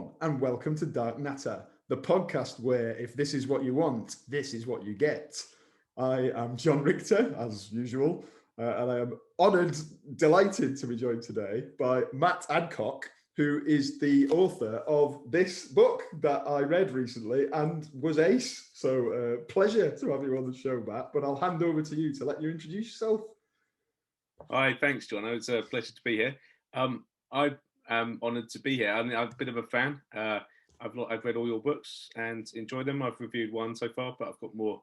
everyone, and welcome to Dark Natter, the podcast where if this is what you want, this is what you get. I am John Richter, as usual, and I am honoured, delighted to be joined today by Matt Adcock, who is the author of this book that I read recently and was ace. So pleasure to have you on the show, Matt, but I'll hand over to you to let you introduce yourself. Hi, thanks, John. It's a pleasure to be here. I am honoured to be here. I'm a bit of a fan. I've read all your books and enjoyed them. I've reviewed one so far, but I've got more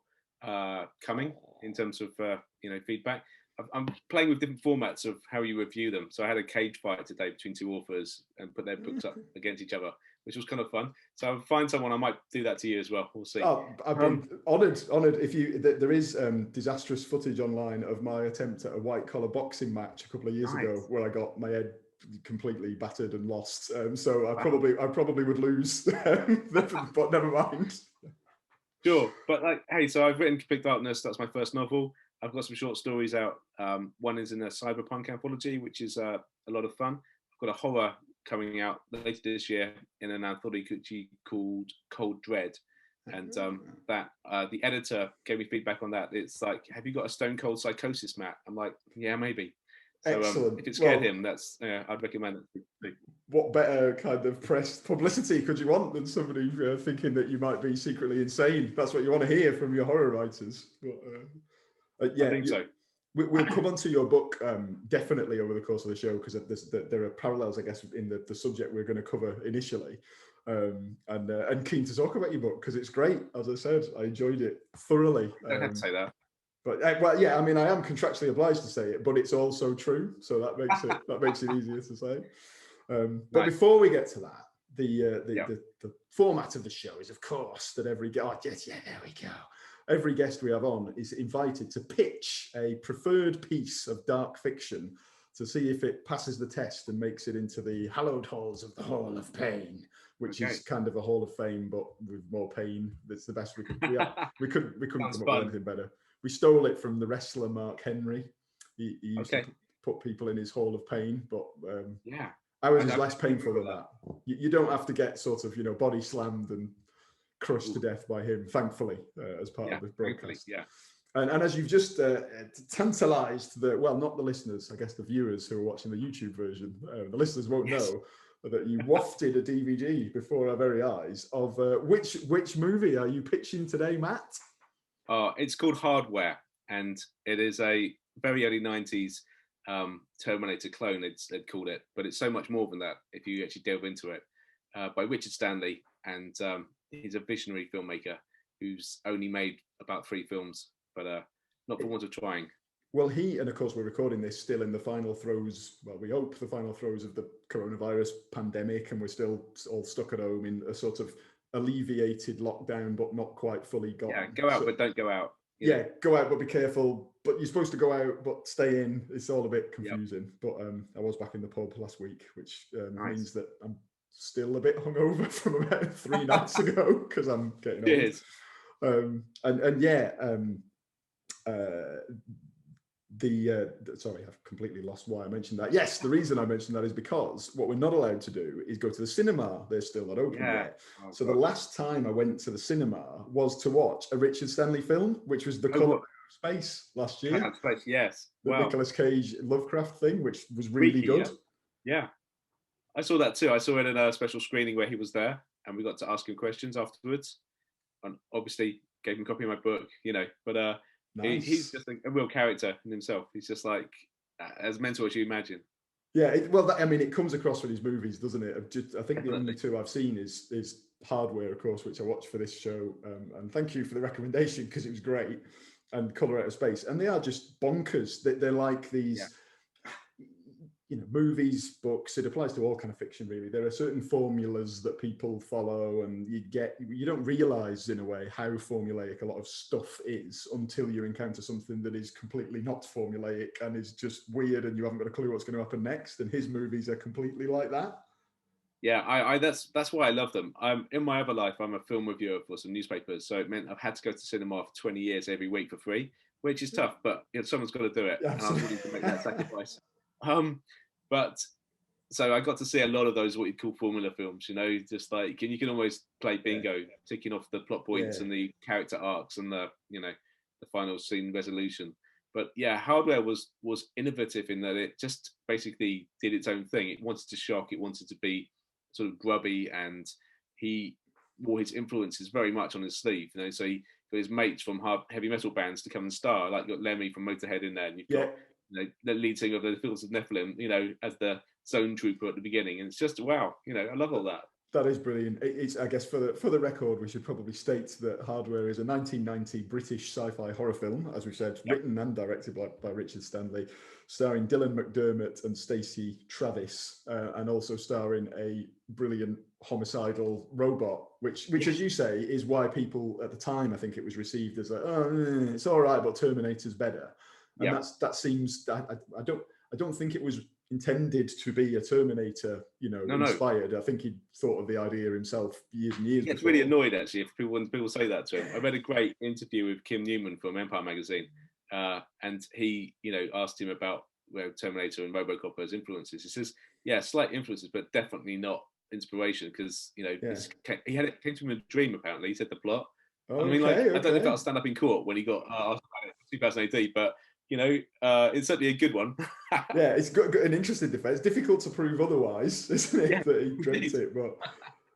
coming in terms of feedback. I'm playing with different formats of how you review them. So I had a cage fight today between two authors and put their books up against each other, which was kind of fun. So I'll find someone, I might do that to you as well. We'll see. Oh, I've been honoured. If you, there is disastrous footage online of my attempt at a white collar boxing match a couple of years ago, where I got my head completely battered and lost. So I probably would lose, but never mind. Sure, but so I've written Complete Darkness. That's my first novel. I've got some short stories out. One is in a cyberpunk anthology, which is a lot of fun. I've got a horror coming out later this year in an anthology called Cold Dread. And the editor gave me feedback on that. It's like, have you got a stone cold psychosis, Matt? I'm like, yeah, maybe. So if it scared him, I'd recommend it. What better kind of press publicity could you want than somebody thinking that you might be secretly insane? That's what you want to hear from your horror writers. But, I think so. We'll come on to your book definitely over the course of the show, because there are parallels, I guess, in the subject we're going to cover initially. And keen to talk about your book because it's great. As I said, I enjoyed it thoroughly. I don't have to say that. But I am contractually obliged to say it, but it's also true, so that makes it easier to say. But before we get to that, the format of the show is, of course, that there we go. Every guest we have on is invited to pitch a preferred piece of dark fiction to see if it passes the test and makes it into the hallowed halls of the Hall of Pain, which is kind of a Hall of Fame, but with more pain. That's the best we could. We couldn't come up with anything better. We stole it from the wrestler Mark Henry. He used to put people in his Hall of Pain, but ours is less painful than that. You don't have to get sort of body slammed and crushed to death by him, thankfully, as part of this broadcast. And as you've just tantalized not the listeners, I guess the viewers who are watching the YouTube version, the listeners won't know that you wafted a DVD before our very eyes of which movie are you pitching today, Matt? It's called Hardware, and it is a very early 90s Terminator clone, they'd called it, but it's so much more than that if you actually delve into it, by Richard Stanley, and he's a visionary filmmaker who's only made about 3 films, but not for want of trying. Well, and of course we're recording this still in the final throes, we hope the final throes of the coronavirus pandemic, and we're still all stuck at home in a sort of alleviated lockdown, but not quite fully gone. Yeah, go out, but don't go out. Go out, but be careful. But you're supposed to go out, but stay in. It's all a bit confusing. But I was back in the pub last week, which means that I'm still a bit hungover from about 3 nights ago because I'm getting old. Sorry, I've completely lost why I mentioned that. Yes, the reason I mentioned that is because what we're not allowed to do is go to the cinema. They're still not open yet. So the last time I went to the cinema was to watch a Richard Stanley film, which was The Colour of Space last year. Space, yes. The Nicolas Cage Lovecraft thing, which was really good. Yeah, I saw that too. I saw it at a special screening where he was there, and we got to ask him questions afterwards. And obviously gave him a copy of my book, but nice. He's just a real character in himself. He's just like as mental as you imagine. Yeah, it comes across with his movies, doesn't it? I think the only 2 I've seen is Hardware, of course, which I watched for this show. And thank you for the recommendation because it was great. And Colour Out of Space, and they are just bonkers. They're like these, movies, books. It applies to all kind of fiction, really. There are certain formulas that people follow, and you don't realize in a way how formulaic a lot of stuff is until you encounter something that is completely not formulaic and is just weird, and you haven't got a clue what's going to happen next. And his movies are completely like that. Yeah, that's why I love them. In my other life, I'm a film reviewer for some newspapers, so it meant I've had to go to cinema for 20 years every week for free, which is tough, but someone's got to do it, and I was willing to make that sacrifice. so I got to see a lot of those what you call formula films. You know, just like you can almost play bingo, ticking off the plot points and the character arcs and the the final scene resolution. But yeah, Hardware was innovative in that it just basically did its own thing. It wanted to shock. It wanted to be sort of grubby, and he wore his influences very much on his sleeve. You know, so he got his mates from heavy metal bands to come and star. Like you got Lemmy from Motorhead in there, and you've got the lead singer of the Fields of Nephilim, as the zone trooper at the beginning. And it's just wow, I love all that. That is brilliant. It's, I guess, for the record, we should probably state that Hardware is a 1990 British sci-fi horror film, as we said, written and directed by Richard Stanley, starring Dylan McDermott and Stacey Travis, and also starring a brilliant homicidal robot, which as you say, is why people at the time, I think it was received as like, oh, it's all right, but Terminator's better. And that seems, I don't think it was intended to be a Terminator, inspired. No. I think he thought of the idea himself years and years. He gets really annoyed actually if people say that to him. I read a great interview with Kim Newman from Empire magazine, and he, asked him about Terminator and RoboCop as influences. He says, yeah, slight influences, but definitely not inspiration because he came to him in a dream. Apparently, he said the plot. I mean, I don't know if that'll stand up in court when he got 2000 AD, but. It's certainly a good one. Yeah, it's got an interesting defense. Difficult to prove otherwise, isn't it? Yeah, that he dreamt it, but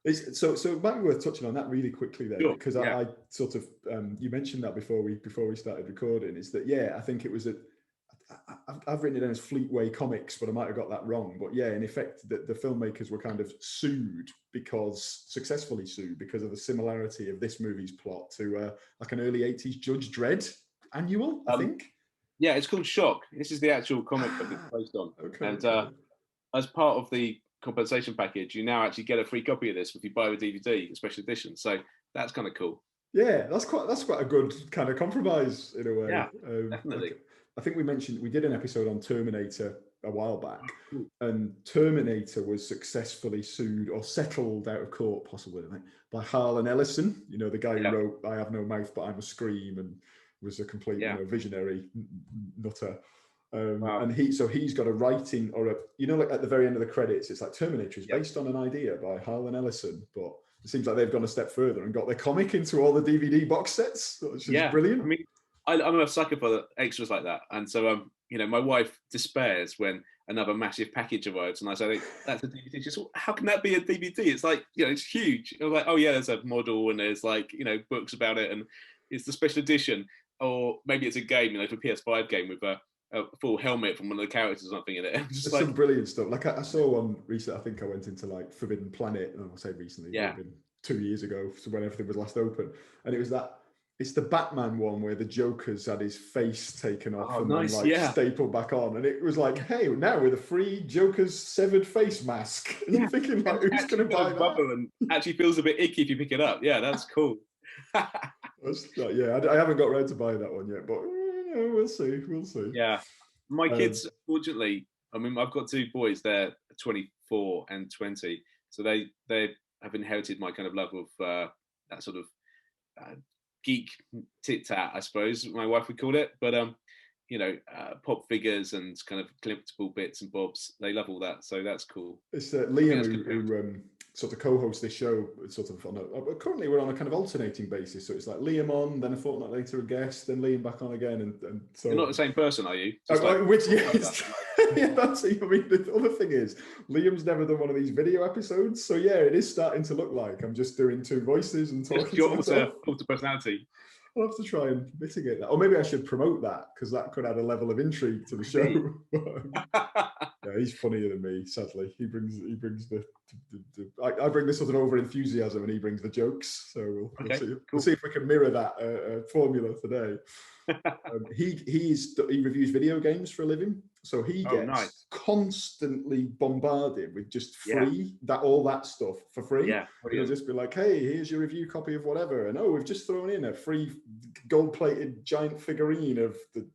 it's so it might be worth touching on that really quickly then, because I sort of you mentioned that before we started recording. Is that I think it was I've written it down as Fleetway Comics, but I might have got that wrong. But yeah, in effect, the filmmakers were kind of successfully sued because of the similarity of this movie's plot to like an early 80s Judge Dredd annual, I think. Yeah, it's called Shock. This is the actual comic book it's based on. And as part of the compensation package, you now actually get a free copy of this if you buy the DVD, special edition. So that's kind of cool. Yeah, that's quite a good kind of compromise in a way. Yeah, definitely. I think we did an episode on Terminator a while back, and Terminator was successfully sued or settled out of court, possibly, I think, by Harlan Ellison. The guy who wrote "I Have No Mouth, But I'm a Scream" and was a complete visionary nutter. And he's got a writing or like at the very end of the credits, it's like Terminator is based on an idea by Harlan Ellison, but it seems like they've gone a step further and got their comic into all the DVD box sets, which is brilliant. I mean, I'm a sucker for extras like that, and so my wife despairs when another massive package arrives, and I say, "That's a DVD." She says, "How can that be a DVD? It's like it's huge." I'm like, "Oh yeah, there's a model and there's like books about it, and it's the special edition." Or maybe it's a game, for a PS5 game with a full helmet from one of the characters or something in it. There's some brilliant stuff. Like I saw one recently. I think I went into like Forbidden Planet, and I'll say recently, been 2 years ago, so when everything was last open, and it was it's the Batman one where the Joker's had his face taken off and then stapled back on, and it was like, hey, now with a free Joker's severed face mask. And you're thinking like, who's going to buy that? And actually feels a bit icky if you pick it up. Yeah, that's cool. I haven't got around to buying that one yet, but we'll see. Yeah, my kids, fortunately, I mean, I've got two boys. They're 24 and 20, so they have inherited my kind of love of that sort of geek tit tat, I suppose my wife would call it. But pop figures and kind of collectible bits and bobs. They love all that, so that's cool. It's Liam who sort of co-host this show. Sort of currently we're on a kind of alternating basis, so it's like Liam on, then a fortnight later a guest, then Liam back on again, and so. You're not the same person, are you? That's I mean. The other thing is Liam's never done one of these video episodes, so it is starting to look like I'm just doing two voices and talking. Your alter personality. I'll have to try and mitigate that, or maybe I should promote that because that could add a level of intrigue to the show. He's funnier than me. Sadly, he brings the I bring this sort of over enthusiasm, and he brings the jokes. So we'll see if we can mirror that formula today. He reviews video games for a living, so he gets constantly bombarded with just free all that stuff for free. He'll just be like, "Hey, here's your review copy of whatever," and we've just thrown in a free gold-plated giant figurine of the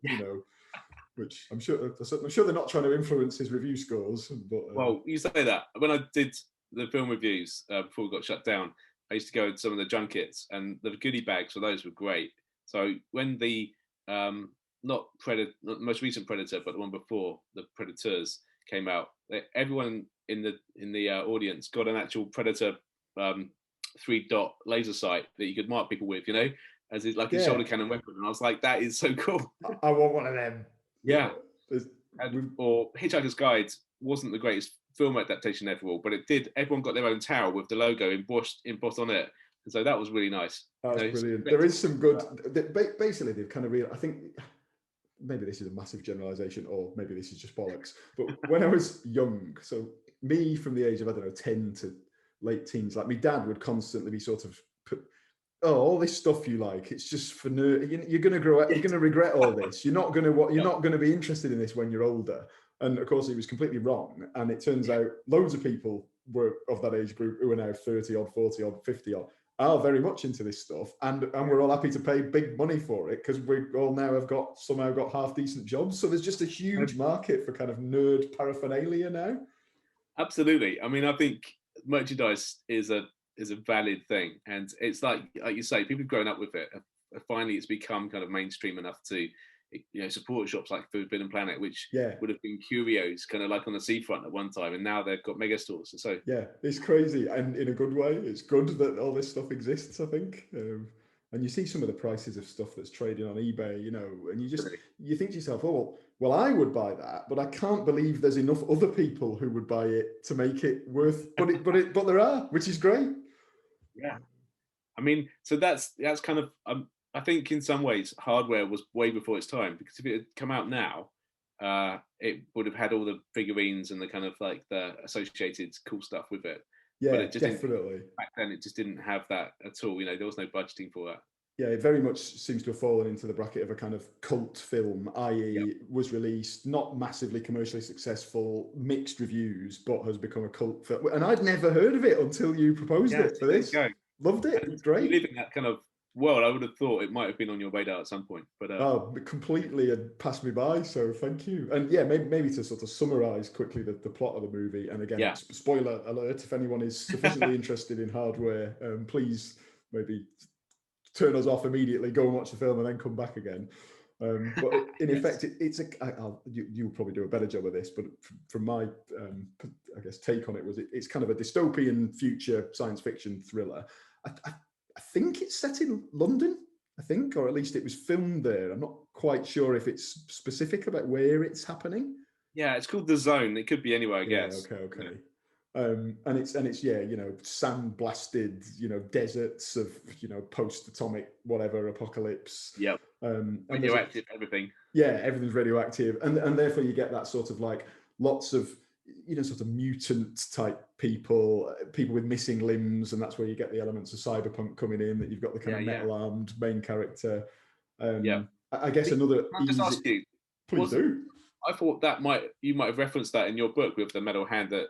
which I'm sure they're not trying to influence his review scores. But well, you say that when I did the film reviews before we got shut down, I used to go to some of the junkets, and the goodie bags for those were great. So when the not the most recent Predator, but the one before, the Predators came out, everyone in the audience got an actual Predator 3-dot laser sight that you could mark people with, you know, as it's like a shoulder cannon weapon. And I was like, that is so cool. I want one of them. Yeah. Or Hitchhiker's Guide wasn't the greatest film adaptation ever, but it did. Everyone got their own towel with the logo embossed on it, and so that was really nice. That's brilliant. There is some good. Basically, they've kind of I think maybe this is a massive generalization, or maybe this is just bollocks. But when I was young, so me from the age of, I don't know, 10 to late teens, like my dad would constantly be sort of all this stuff you like, it's just for nerd. You're going to grow up, you're going to regret all this. You're not going to be interested in this when you're older. And of course, he was completely wrong. And it turns out loads of people were of that age group who are now 30 odd, 40 odd, 50 odd, are very much into this stuff. And we're all happy to pay big money for it because we all now have somehow got half decent jobs. So there's just a huge market for kind of nerd paraphernalia now. Absolutely. I mean, I think merchandise is a valid thing, and it's like you say, people have grown up with it. Finally, it's become kind of mainstream enough to, support shops like Forbidden Planet, which would have been curios, kind of like on the seafront at one time, and now they've got mega stores. So it's crazy, and in a good way. It's good that all this stuff exists, I think. And you see some of the prices of stuff that's trading on eBay, and you think to yourself, oh, well, I would buy that, but I can't believe there's enough other people who would buy it to make it worth. But there are, which is great. Yeah, I mean, so that's kind of. I think in some ways hardware was way before its time, because if it had come out now, it would have had all the figurines and the kind of like the associated cool stuff with it. Yeah, but it just definitely. Back then, it just didn't have that at all. There was no budgeting for that. Yeah, it very much seems to have fallen into the bracket of a kind of cult film, i.e. was released, not massively commercially successful, mixed reviews, but has become a cult film. And I'd never heard of it until you proposed it for this. Loved it. It's great. Living that kind of world, I would have thought it might have been on your radar at some point. But it completely had passed me by, so thank you. And yeah, maybe to sort of summarise quickly the plot of the movie. And again, spoiler alert, if anyone is sufficiently interested in hardware, please maybe turn us off immediately, go and watch the film and then come back again. But in effect, you'll probably do a better job of this, but from my, I guess, take on it was it's kind of a dystopian future science fiction thriller. I think it's set in London, or at least it was filmed there. I'm not quite sure if it's specific about where it's happening. Yeah, it's called The Zone. It could be anywhere, I guess. Okay. And it's sand-blasted, deserts of, post-atomic whatever apocalypse. Yep. Radioactive, everything. Yeah, everything's radioactive, and therefore you get that sort of like lots of sort of mutant type people with missing limbs, and that's where you get the elements of cyberpunk coming in. That you've got the kind of metal-armed main character. I guess another. Can I just ask you? Please do. I thought you might have referenced that in your book with the metal hand that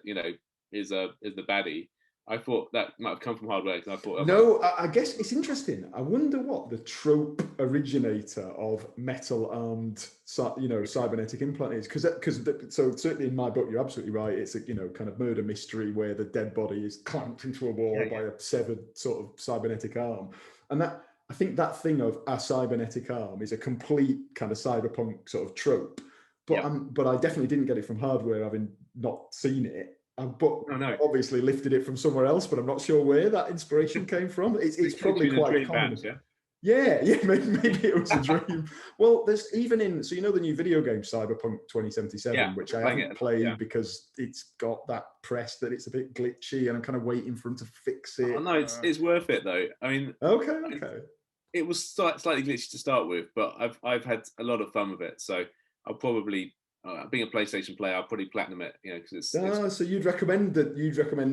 is the baddie. I thought that might have come from hardware, because I thought I guess it's interesting. I wonder what the trope originator of metal-armed cybernetic implant is, because so certainly in my book you're absolutely right. It's a kind of murder mystery where the dead body is clamped into a wall by a severed sort of cybernetic arm, and that I think that thing of a cybernetic arm is a complete kind of cyberpunk sort of trope. But I definitely didn't get it from hardware, having not seen it. But obviously lifted it from somewhere else, but I'm not sure where that inspiration came from. It's probably quite common. Yeah, maybe it was a dream. Well, there's even in the new video game Cyberpunk 2077, which I haven't played because it's got that press that it's a bit glitchy, and I'm kind of waiting for them to fix it. Oh, no, it's worth it though. I mean, okay. It was slightly glitchy to start with, but I've had a lot of fun with it. So I'll probably. Being a PlayStation player, I'll probably platinum it, because it's. So you'd recommend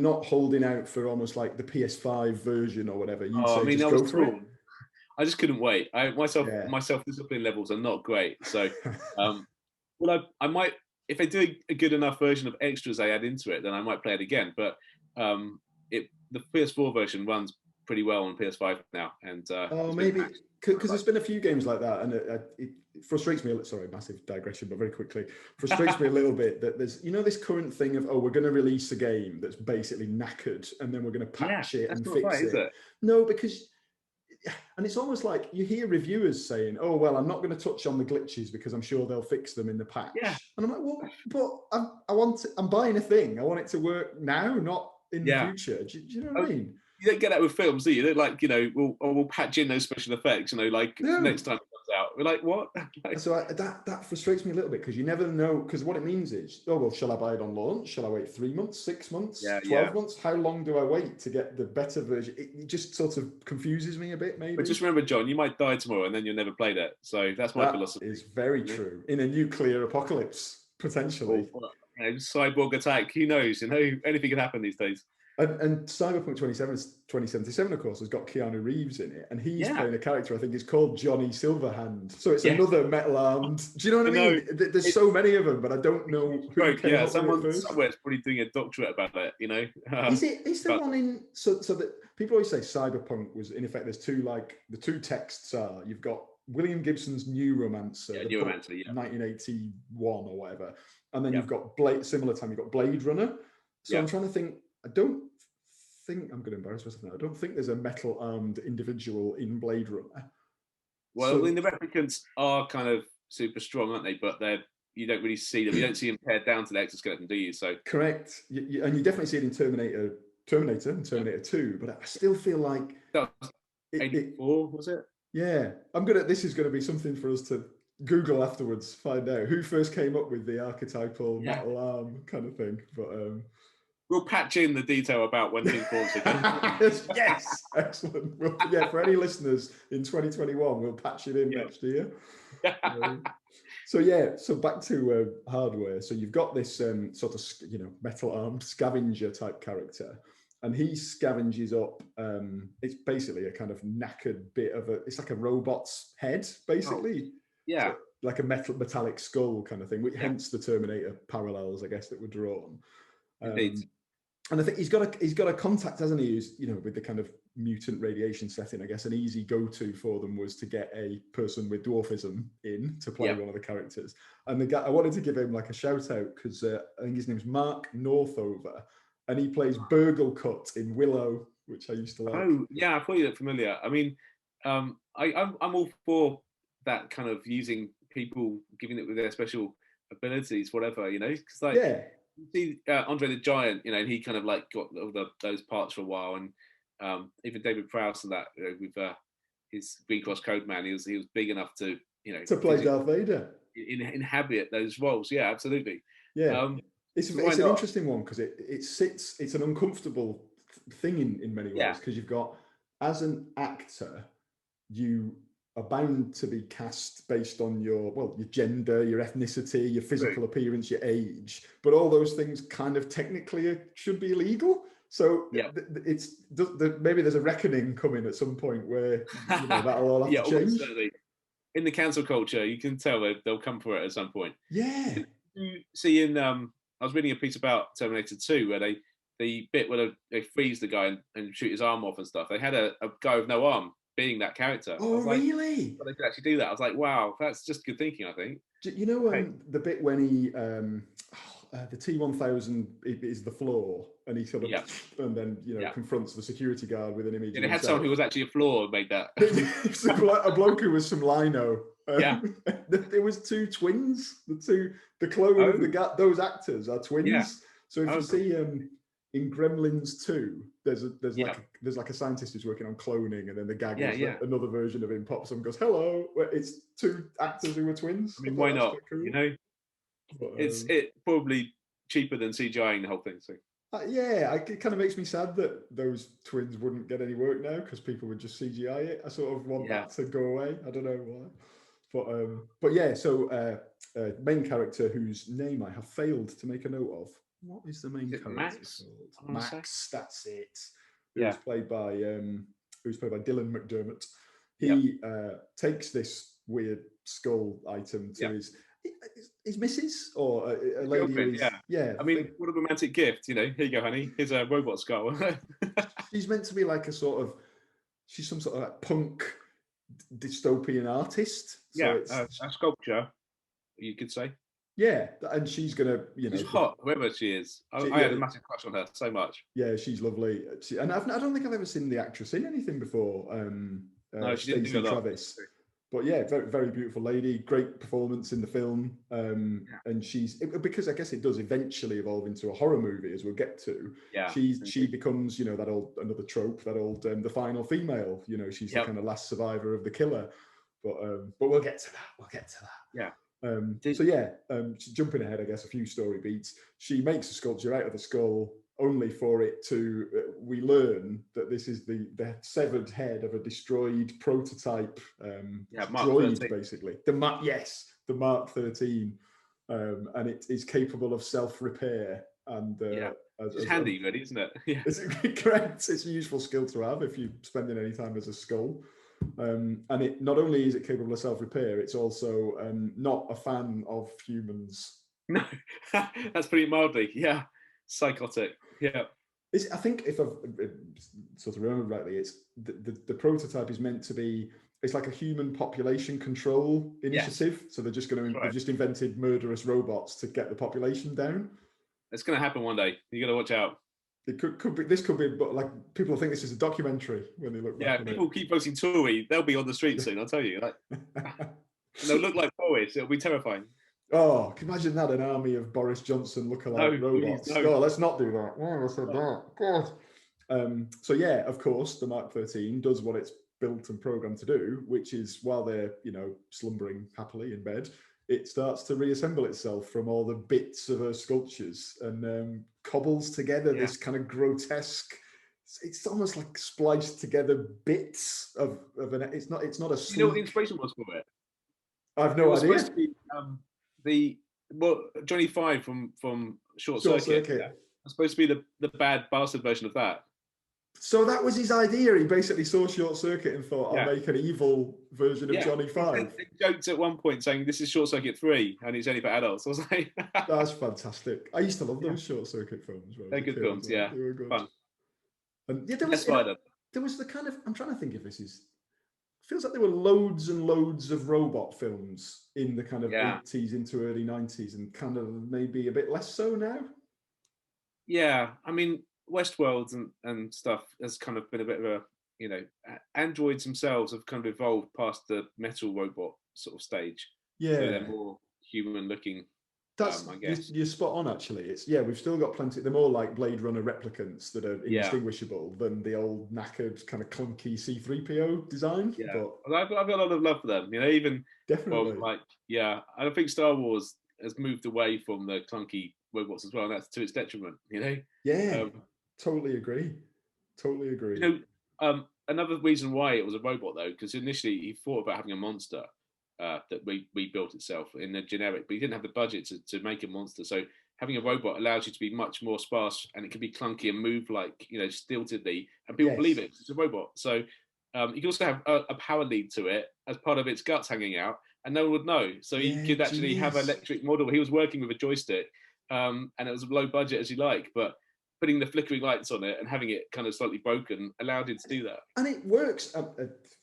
not holding out for almost like the PS5 version or whatever. Just go for it. I just couldn't wait. My self-discipline levels are not great, so I might, if they do a good enough version of extras I add into it, then I might play it again. But the PS4 version runs pretty well on PS5 now, and maybe because there's been a few games like that, and it frustrates me. Sorry, massive digression, but very quickly, frustrates me a little bit that there's this current thing of we're going to release a game that's basically knackered, and then we're going to patch it and fix it. Is it. No, because and it's almost like you hear reviewers saying, "Oh well, I'm not going to touch on the glitches because I'm sure they'll fix them in the patch." Yeah. And I'm like, "Well, but I'm buying a thing. I want it to work now, not in the future." Do you know what I mean? You don't get that with films, do you? They're like, we'll patch in those special effects, like next time it comes out. We're like, what? So that frustrates me a little bit because you never know, because what it means is, oh, well, shall I buy it on launch? Shall I wait 3 months, 6 months, 12 months? How long do I wait to get the better version? It just sort of confuses me a bit, maybe. But just remember, John, you might die tomorrow and then you'll never play that. So that's my philosophy. That is very true. In a nuclear apocalypse, potentially. Cyborg attack, who knows? Anything can happen these days. And Cyberpunk 2077, of course, has got Keanu Reeves in it, and he's playing a character I think is called Johnny Silverhand. So it's another metal-armed. Do you know what I mean? There's so many of them, but I don't know who came up someone with it first. Somewhere's probably doing a doctorate about it. Is there one in? So that people always say Cyberpunk was in effect. There's the two texts are you've got William Gibson's New Romancer, 1981 or whatever, and then you've got similar time you've got Blade Runner. So I'm trying to think. I don't think I'm going to embarrass myself now. I don't think there's a metal-armed individual in Blade Runner. Well, the replicants are kind of super strong, aren't they? But you don't really see them. You don't see them pared down to the exoskeleton, do you? So correct, and you definitely see it in Terminator and Terminator 2. But I still feel like that was 84, was it? Yeah, This is going to be something for us to Google afterwards. Find out who first came up with the archetypal metal arm kind of thing. But we'll patch in the detail about when things falls again. Yes, excellent. For any listeners in 2021, we'll patch it in next year. So back to hardware. So you've got this sort of metal-armed scavenger type character, and he scavenges up. It's basically a kind of knackered bit of it's like a robot's head, basically. Yeah. So, like a metallic skull kind of thing, which hence the Terminator parallels, I guess, that were drawn. Indeed. And I think he's got a contact, hasn't he? Who's, with the kind of mutant radiation setting. I guess an easy go-to for them was to get a person with dwarfism in to play one of the characters. And the guy, I wanted to give him like a shout out because I think his name's Mark Northover, and he plays Burglecut in Willow, which I used to like. Oh yeah, I thought you looked familiar. I mean, I'm all for that kind of using people, giving it with their special abilities, whatever, because you see Andre the Giant, and he kind of like got all those parts for a while, and even David Prowse and that with his Green Cross Code Man, he was big enough to to play Darth Vader, inhabit those roles. Yeah, absolutely. Yeah, it's an interesting one because it's an uncomfortable thing in many ways because you've got, as an actor, you are bound to be cast based on your gender, your ethnicity, your physical appearance, your age, but all those things kind of technically should be illegal. So maybe there's a reckoning coming at some point where that'll all have to change. Certainly. In the cancel culture, you can tell they'll come for it at some point. Yeah. You see, I was reading a piece about Terminator 2 where the bit where they freeze the guy and shoot his arm off and stuff. They had a guy with no arm being that character. Oh, really? But they could actually do that. I was like, wow, that's just good thinking, I think. The bit when he the T-1000 is the floor, and he sort of and then confronts the security guard with an image. Yeah, they had someone who was actually a floor and made that. It's a bloke who was some lino. There was two twins. The clone of those actors are twins. Yeah. So if you see in Gremlins 2, there's like a scientist who's working on cloning, and then the gag is that another version of him pops up and goes, "Hello." It's two actors who were twins. I mean, why not? Cool. But, it's probably cheaper than CGIing the whole thing. So. It kind of makes me sad that those twins wouldn't get any work now because people would just CGI it. I sort of want that to go away. I don't know why, but yeah. So main character whose name I have failed to make a note of. What is the main character called? Max. That's it. Who's played by Dylan McDermott. He takes this weird skull item to his missus or a lady. I mean, what a romantic gift, Here you go, honey. Here's a robot skull. She's meant to be like she's some sort of like punk dystopian artist. So a sculpture, you could say. Yeah, and she's gonna, she's hot, whoever she is. I had a massive crush on her so much. Yeah, she's lovely. And I don't think I've ever seen the actress in anything before. No, she didn't do Stacey a lot. Travis. But yeah, very, very beautiful lady, great performance in the film. And because I guess it does eventually evolve into a horror movie, as we'll get to. Yeah. She becomes, that old, another trope, that old, the final female, she's the kind of last survivor of the killer. But we'll get to that. Yeah. Jumping ahead, I guess, a few story beats. She makes a sculpture out of the skull, only for it to, we learn that this is the severed head of a destroyed prototype droid, 13. Basically. The Mark 13, and it is capable of self-repair. And it's handy, really, isn't it? Yeah, it's correct. It's a useful skill to have if you're spending any time as a skull. And it not only is it capable of self-repair, it's also not a fan of humans. No, that's pretty mildly, psychotic. Yeah, I think if I've sort of remembered rightly, it's the prototype is meant to be. It's like a human population control initiative. Yes. So they're just going to they've just invented murderous robots to get the population down. It's going to happen one day. You got to watch out. It could be. This could be, but like people think this is a documentary when they look. Yeah, people keep posting Tory. They'll be on the street soon. I'll tell you. Like, they'll look like Tories. It'll be terrifying. Oh, can you imagine that? An army of Boris Johnson lookalike robots. Please, no. Oh, let's not do that. Oh, I said that. God. So yeah, of course, the Mark 13 does what it's built and programmed to do, which is while they're slumbering happily in bed, it starts to reassemble itself from all the bits of her sculptures and cobbles together this kind of grotesque. It's almost like spliced together bits of an. It's not a. You know what the inspiration was for it? I've no idea. Supposed to be, Johnny Five from Short Circuit. It's supposed to be the bad bastard version of that. So that was his idea. He basically saw Short Circuit and thought, I'll make an evil version of Johnny Five. They joked at one point saying, this is Short Circuit 3 and it's only for adults. I was like... That's fantastic. I used to love those Short Circuit films. They're good films, They were good. Fun. And there was the kind of... I'm trying to think if this is... Feels like there were loads and loads of robot films in the kind of 80s into early 90s and kind of maybe a bit less so now. Yeah, I mean... Westworld and stuff has kind of been a bit of a, androids themselves have kind of evolved past the metal robot sort of stage. Yeah. So they're more human looking. That's, I guess. You're spot on, actually. It's we've still got plenty. They're more like Blade Runner replicants that are indistinguishable than the old knackered kind of clunky C-3PO design. Yeah, but I've got a lot of love for them. Even definitely. I think Star Wars has moved away from the clunky robots as well, and that's to its detriment. Yeah. Totally agree. Another reason why it was a robot, though, because initially he thought about having a monster that rebuilt itself in a generic, but he didn't have the budget to make a monster. So having a robot allows you to be much more sparse, and it can be clunky and move like stiltedly, and people believe it because it's a robot. So you can also have a power lead to it as part of its guts hanging out, and no one would know. So you could actually have an electric model. He was working with a joystick, and it was low budget as you like, but putting the flickering lights on it and having it kind of slightly broken allowed it to do that. And it works.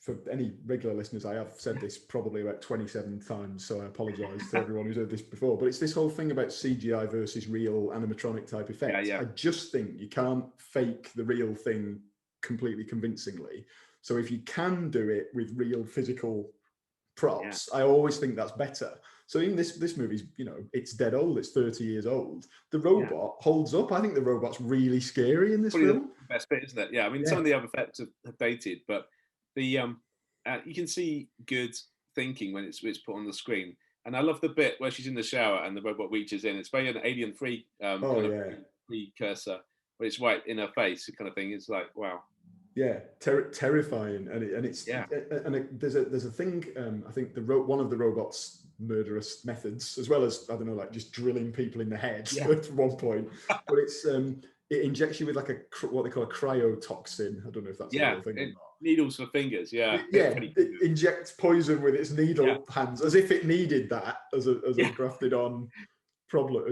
For any regular listeners, I have said this probably about 27 times, so I apologise to everyone who's heard this before, but it's this whole thing about CGI versus real animatronic type effects. I just think you can't fake the real thing completely convincingly. So if you can do it with real physical props, I always think that's better. So in this movie's, it's dead old. It's 30 years old. The robot holds up. I think the robot's really scary in this film. The best bit, isn't it? Yeah. I mean, some of the other effects have dated, but the you can see good thinking when it's put on the screen. And I love the bit where she's in the shower and the robot reaches in. It's very an Alien 3 precursor, where it's right in her face, kind of thing. It's like, wow. Yeah, terrifying, there's a thing. I think one of the robot's murderous methods, as well as like just drilling people in the head at one point. But it's it injects you with like what they call a cryotoxin. I don't know if that's a real thing or not. Needles for fingers. It injects poison with its needle hands, as if it needed that as a grafted on problem.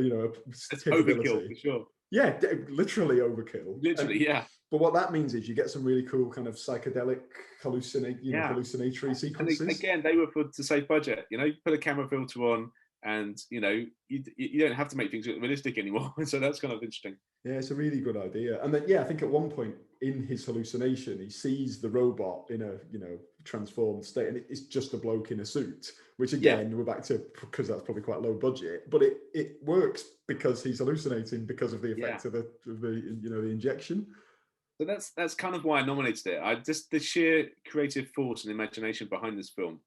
It's overkill for sure. Yeah, literally overkill. Literally, But what that means is you get some really cool kind of psychedelic hallucinatory sequences. And again, they were put to save budget. Put a camera filter on, and you don't have to make things look realistic anymore. So that's kind of interesting. Yeah, it's a really good idea. And then I think at one point in his hallucination, he sees the robot in a transformed state, and it's just a bloke in a suit, which again we're back to, because that's probably quite low budget, but it works because he's hallucinating because of the effect of the the injection. So that's kind of why I nominated it. I just, the sheer creative force and imagination behind this film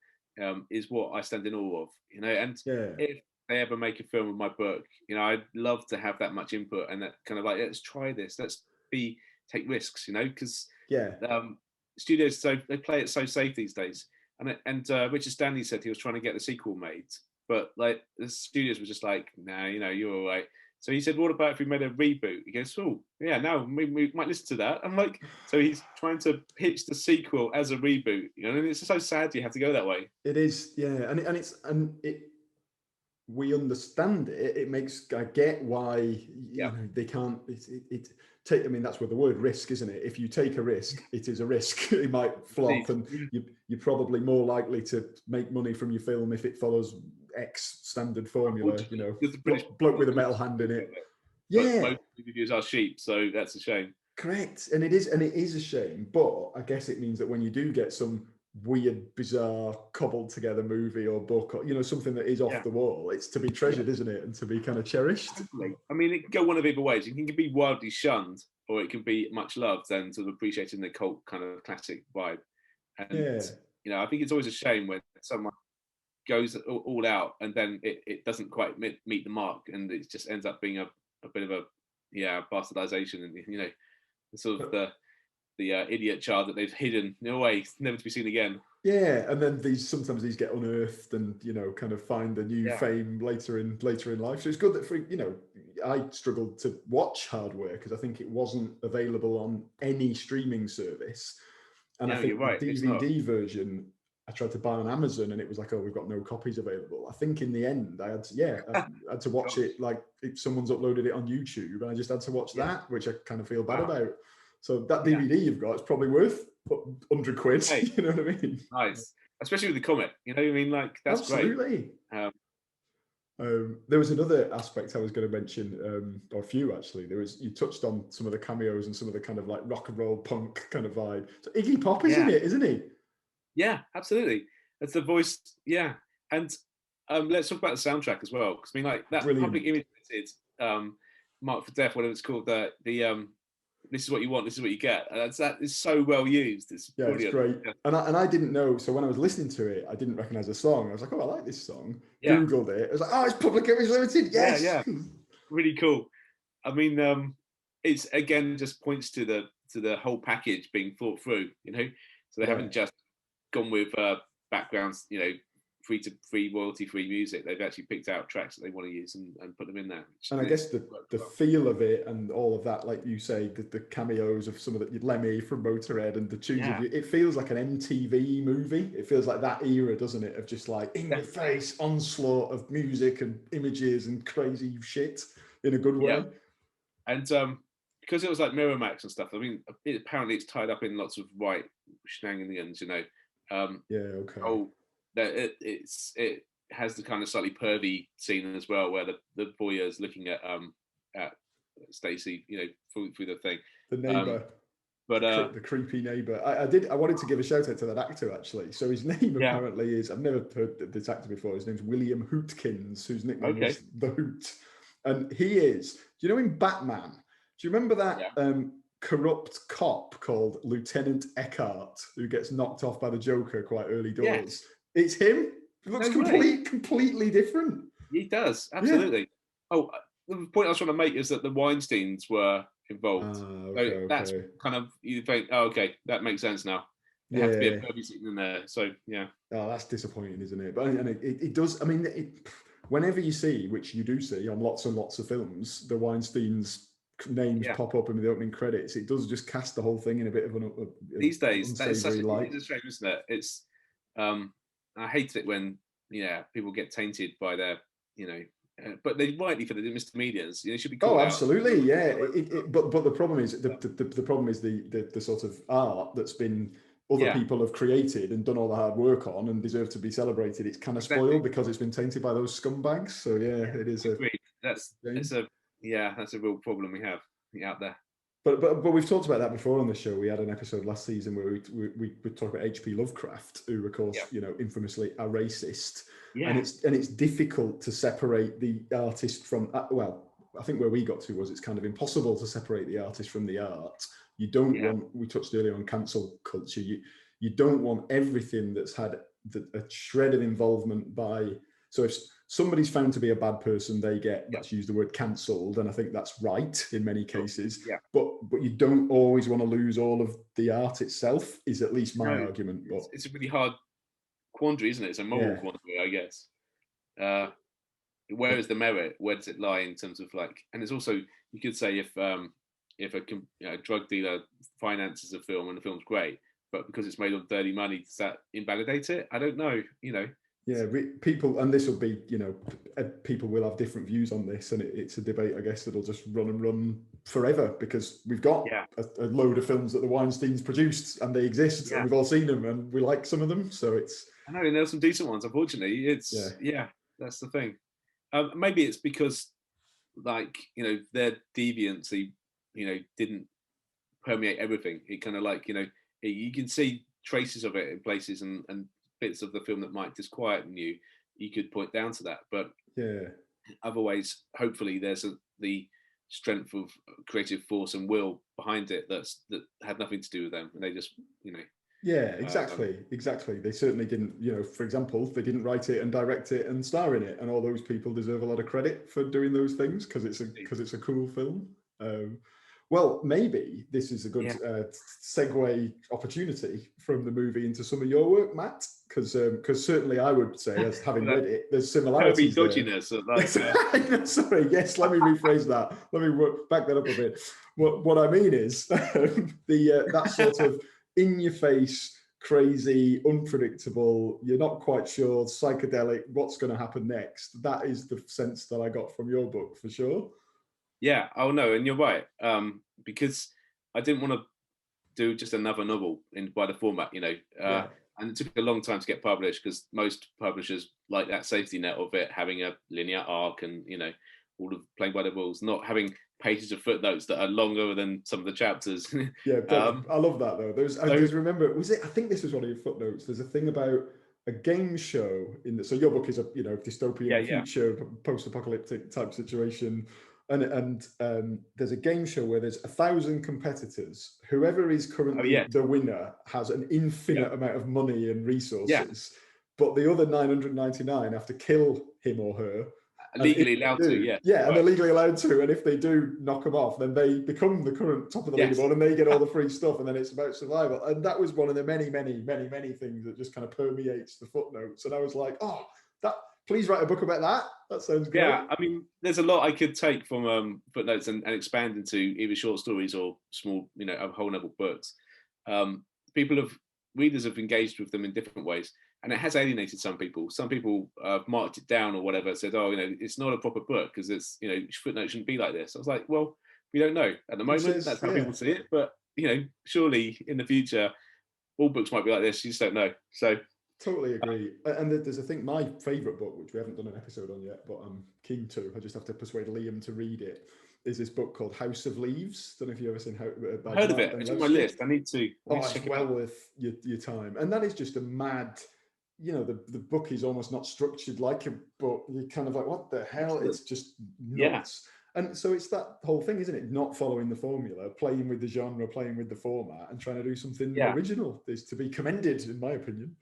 is what I stand in awe of, and if they ever make a film of my book, I'd love to have that much input, and that kind of like, let's try this, let's take risks, because studios, so they play it so safe these days. And Richard Stanley said he was trying to get the sequel made, but like the studios were just like, nah, you're all right. So he said, what about if we made a reboot? He goes, oh yeah, no, we might listen to that. I'm like, so he's trying to pitch the sequel as a reboot, and it's so sad you have to go that way. It is, yeah, and we understand it. It makes, I get why they can't. I mean, that's where the word risk, isn't it? If you take a risk, it is a risk. It might flop, and you're probably more likely to make money from your film if it follows X standard formula. Bloke with a metal hand in it. Yeah, most reviews are sheep, so that's a shame. Correct, and it is a shame. But I guess it means that when you do get some weird, bizarre, cobbled together movie or book, or something that is off the wall, it's to be treasured, isn't it, and to be kind of cherished. I mean, it can go one of either ways. It can be wildly shunned, or it can be much loved and sort of appreciated in the cult kind of classic vibe. And I think it's always a shame when someone goes all out and then it doesn't quite meet the mark, and it just ends up being a bit of a bastardization, and sort of the idiot child that they've hidden away, never to be seen again. Yeah, and then sometimes these get unearthed and kind of find a new fame later in life. So it's good that I struggled to watch Hardware because I think it wasn't available on any streaming service, and I think the DVD version I tried to buy on Amazon, and it was like, oh, we've got no copies available. I think in the end I had to watch it like if someone's uploaded it on YouTube, and I just had to watch that, which I kind of feel bad about. So that DVD you've got is probably worth £100. Hey, you know what I mean? Nice, especially with the comic. Like that's absolutely great. There was another aspect I was going to mention, or a few actually. You touched on some of the cameos and some of the kind of like rock and roll punk kind of vibe. So Iggy Pop is in it, isn't he? Yeah, absolutely. That's the voice. Yeah, and let's talk about the soundtrack as well, because I mean, like that Public Image Mark for Death, whatever it's called, the this is what you want, this is what you get. That is so well used. It's brilliant. It's great. Yeah. And I didn't know, so when I was listening to it, I didn't recognize the song. I was like, oh, I like this song. Googled it. I was like, oh, it's Public Image Limited. Yes. Yeah. Really cool. I mean, it's again just points to the whole package being thought through. So they haven't just gone with backgrounds, free royalty free music. They've actually picked out tracks that they want to use and put them in there. And I guess the feel of it and all of that, like you say, the cameos of some of the Lemmy from Motorhead and the tunes, it feels like an MTV movie. It feels like that era, doesn't it? Of just like in your face onslaught of music and images and crazy shit in a good way. Yeah. And because it was like Miramax and stuff, I mean, apparently it's tied up in lots of white shenanigans, it has the kind of slightly pervy scene as well, where the voyeur's looking at Stacey, through the thing. The neighbour, the creepy neighbour. I wanted to give a shout out to that actor actually. So his name apparently is, I've never heard this actor before. His name's William Hootkins, whose nickname is the Hoot, and he is. Do you know in Batman? Do you remember that corrupt cop called Lieutenant Eckhart who gets knocked off by the Joker quite early doors? Yes. It's him. It looks completely different. He does, absolutely. Yeah. Oh, the point I was trying to make is that the Weinsteins were involved. That's kind of, you think, oh, okay, that makes sense now. There had to be a pervy scene in there. So, yeah. Oh, that's disappointing, isn't it? But and it does, I mean, whenever you see, which you do see on lots and lots of films, the Weinsteins names pop up in the opening credits, it does just cast the whole thing in a bit of these days, that's such a shame, isn't it? It's I hate it when people get tainted by their but they rightly for the misdemeanors. They should be called absolutely out. But the problem is the problem is the sort of art that's been other people have created and done all the hard work on and deserve to be celebrated. It's kind of spoiled because it's been tainted by those scumbags. So it is that's a real problem we have out there. But we've talked about that before on the show. We had an episode last season where we talked about H.P. Lovecraft, who, of course, infamously a racist. Yeah. And it's difficult to separate the artist from, well, I think where we got to was it's kind of impossible to separate the artist from the art. You don't want, we touched earlier on cancel culture. You don't want everything that's had a shred of involvement by, so if somebody's found to be a bad person, they get, let's use the word cancelled, and I think that's right in many cases. Yeah. But you don't always want to lose all of the art itself, is at least my argument. But it's a really hard quandary, isn't it? It's a moral quandary, I guess. Where is the merit? Where does it lie in terms of like? And it's also, you could say if a drug dealer finances a film and the film's great, but because it's made on dirty money, does that invalidate it? I don't know. Yeah, people, and this will be, people will have different views on this, and it's a debate, I guess, that'll just run forever, because we've got a load of films that the Weinsteins produced, and they exist, and we've all seen them, and we like some of them. So it's. I know, and there's some decent ones. Unfortunately, it's that's the thing. Maybe it's because, like, their deviancy, didn't permeate everything. It kind of like, you can see traces of it in places, and bits of the film that might disquieten you could point down to that. But otherwise, hopefully, there's the strength of creative force and will behind it that had nothing to do with them, and they just, Yeah, exactly. They certainly didn't, for example, they didn't write it and direct it and star in it, and all those people deserve a lot of credit for doing those things because it's a cool film. Well, maybe this is a good segue opportunity from the movie into some of your work, Matt, because certainly I would say, as having read it, there's similarities there. Sorry, yes, let me rephrase that. Let me back that up a bit. What I mean is that sort of in-your-face, crazy, unpredictable, you're not quite sure, psychedelic, what's going to happen next. That is the sense that I got from your book, for sure. Yeah, oh no, and you're right. Because I didn't want to do just another novel by the format, and it took a long time to get published because most publishers like that safety net of it having a linear arc and, all of playing by the rules, not having pages of footnotes that are longer than some of the chapters. Yeah, I love that though. I just remember, I think this was one of your footnotes. There's a thing about a game show so your book is a dystopian future, post-apocalyptic type situation. And there's a game show where there's 1,000 competitors. Whoever is currently the winner has an infinite amount of money and resources, but the other 999 have to kill him or her. Legally allowed to, and they're legally allowed to. And if they do knock them off, then they become the current top of the leaderboard and they get all the free stuff. And then it's about survival. And that was one of the many, many, many, many things that just kind of permeates the footnotes. And I was like, please write a book about that. That sounds great. Yeah, I mean, there's a lot I could take from footnotes and expand into either short stories or small, whole novel books. Readers have engaged with them in different ways, and it has alienated some people. Some people marked it down or whatever, said, it's not a proper book because it's, footnotes shouldn't be like this. I was like, well, we don't know at the moment. That's how people see it. But, surely in the future, all books might be like this. You just don't know. So. Totally agree. And there's, I think, my favourite book, which we haven't done an episode on yet, but I'm keen to. I just have to persuade Liam to read it. Is this book called House of Leaves? Don't know if you've ever seen I've heard of it. It's on my list. I need to. It's well worth your time. And that is just a mad. The book is almost not structured like a book. You're kind of like, what the hell? It's just nuts. Yeah. And so it's that whole thing, isn't it? Not following the formula, playing with the genre, playing with the format, and trying to do something original is to be commended, in my opinion.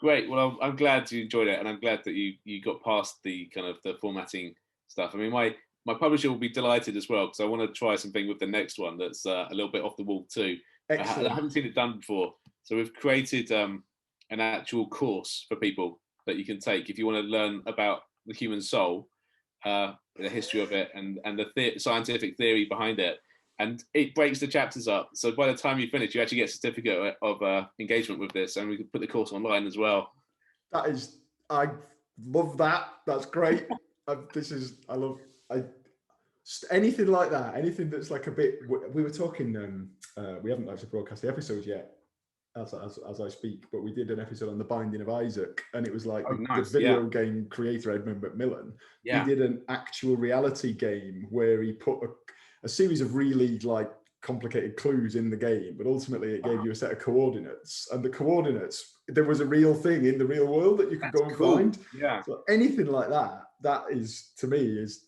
Great. Well, I'm glad you enjoyed it, and I'm glad that you got past the kind of the formatting stuff. I mean, my publisher will be delighted as well because I want to try something with the next one that's a little bit off the wall too. Excellent. I haven't seen it done before, so we've created an actual course for people that you can take if you want to learn about the human soul, the history of it, and the scientific theory behind it. And it breaks the chapters up. So by the time you finish, you actually get a certificate of engagement with this. And we can put the course online as well. I love that. That's great. Anything like that. Anything that's like a bit, we were talking, we haven't actually broadcast the episodes yet as I speak, but we did an episode on The Binding of Isaac. And it was like the video game creator, Edmund Macmillan. He did an actual reality game where he put a series of really like complicated clues in the game, but ultimately it gave you a set of coordinates, and the coordinates, there was a real thing in the real world that you could go and find. Yeah. So anything like that, that is, to me, is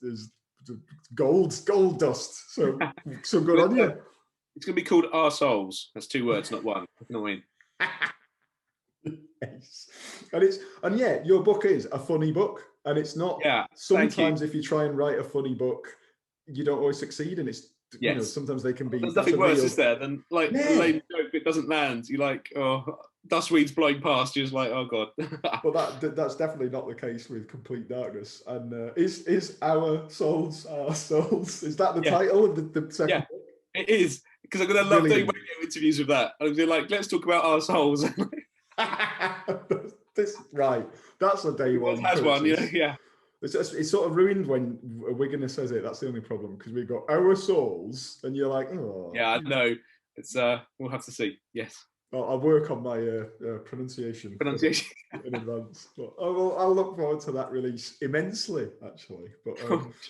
gold dust. So good on you. It's going to be called Our Souls. That's 2 words, not one. You know what I mean? Yes. And yeah, your book is a funny book, and it's not. Yeah. Sometimes if you try and write a funny book, you don't always succeed, and it's, you know, sometimes they can be. There's nothing worse, is there, than like a lame joke that doesn't land. You like, oh, dust weeds blowing past. You're just like, oh god. But that's definitely not the case with Complete Darkness. And is Our Souls Our Souls? Is that the title of the second book? It is, because I'm gonna love doing radio interviews with that. I'm gonna be like, let's talk about our souls. Right, that's a day one. Has one, yeah. It's sort of ruined when a Wiganer says it. That's the only problem, because we've got Our Souls, and you're like, oh. Yeah, I know. It's we'll have to see. Yes. I'll work on my pronunciation in advance. But I'll look forward to that release immensely, actually. But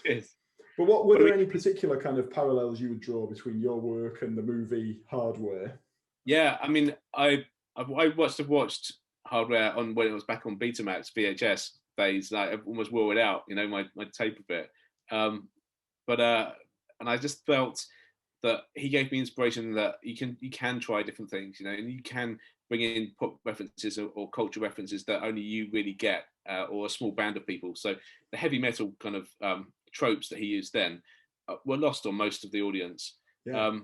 cheers. But were there any particular kind of parallels you would draw between your work and the movie Hardware? Yeah, I mean, I watched Hardware on when it was back on Betamax VHS days. Like, I almost wore it out, you know, my tape of it. And I just felt that he gave me inspiration that you can try different things, you know, and you can bring in pop references or cultural references that only you really get, or a small band of people. So the heavy metal kind of tropes that he used then were lost on most of the audience. Yeah.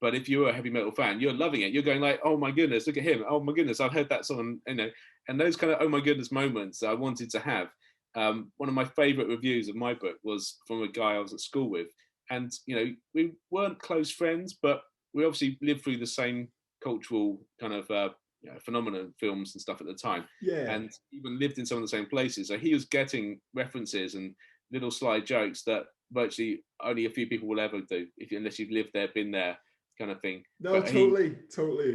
But if you're a heavy metal fan, you're loving it. You're going like, oh my goodness, look at him. Oh my goodness, I've heard that song, you know. And those kind of oh my goodness moments I wanted to have. One of my favorite reviews of my book was from a guy I was at school with. And, you know, we weren't close friends, but we obviously lived through the same cultural kind of phenomenon, films and stuff at the time. Yeah. And even lived in some of the same places. So he was getting references and little sly jokes that virtually only a few people will ever do, unless you've lived there, been there, kind of thing. No, but totally.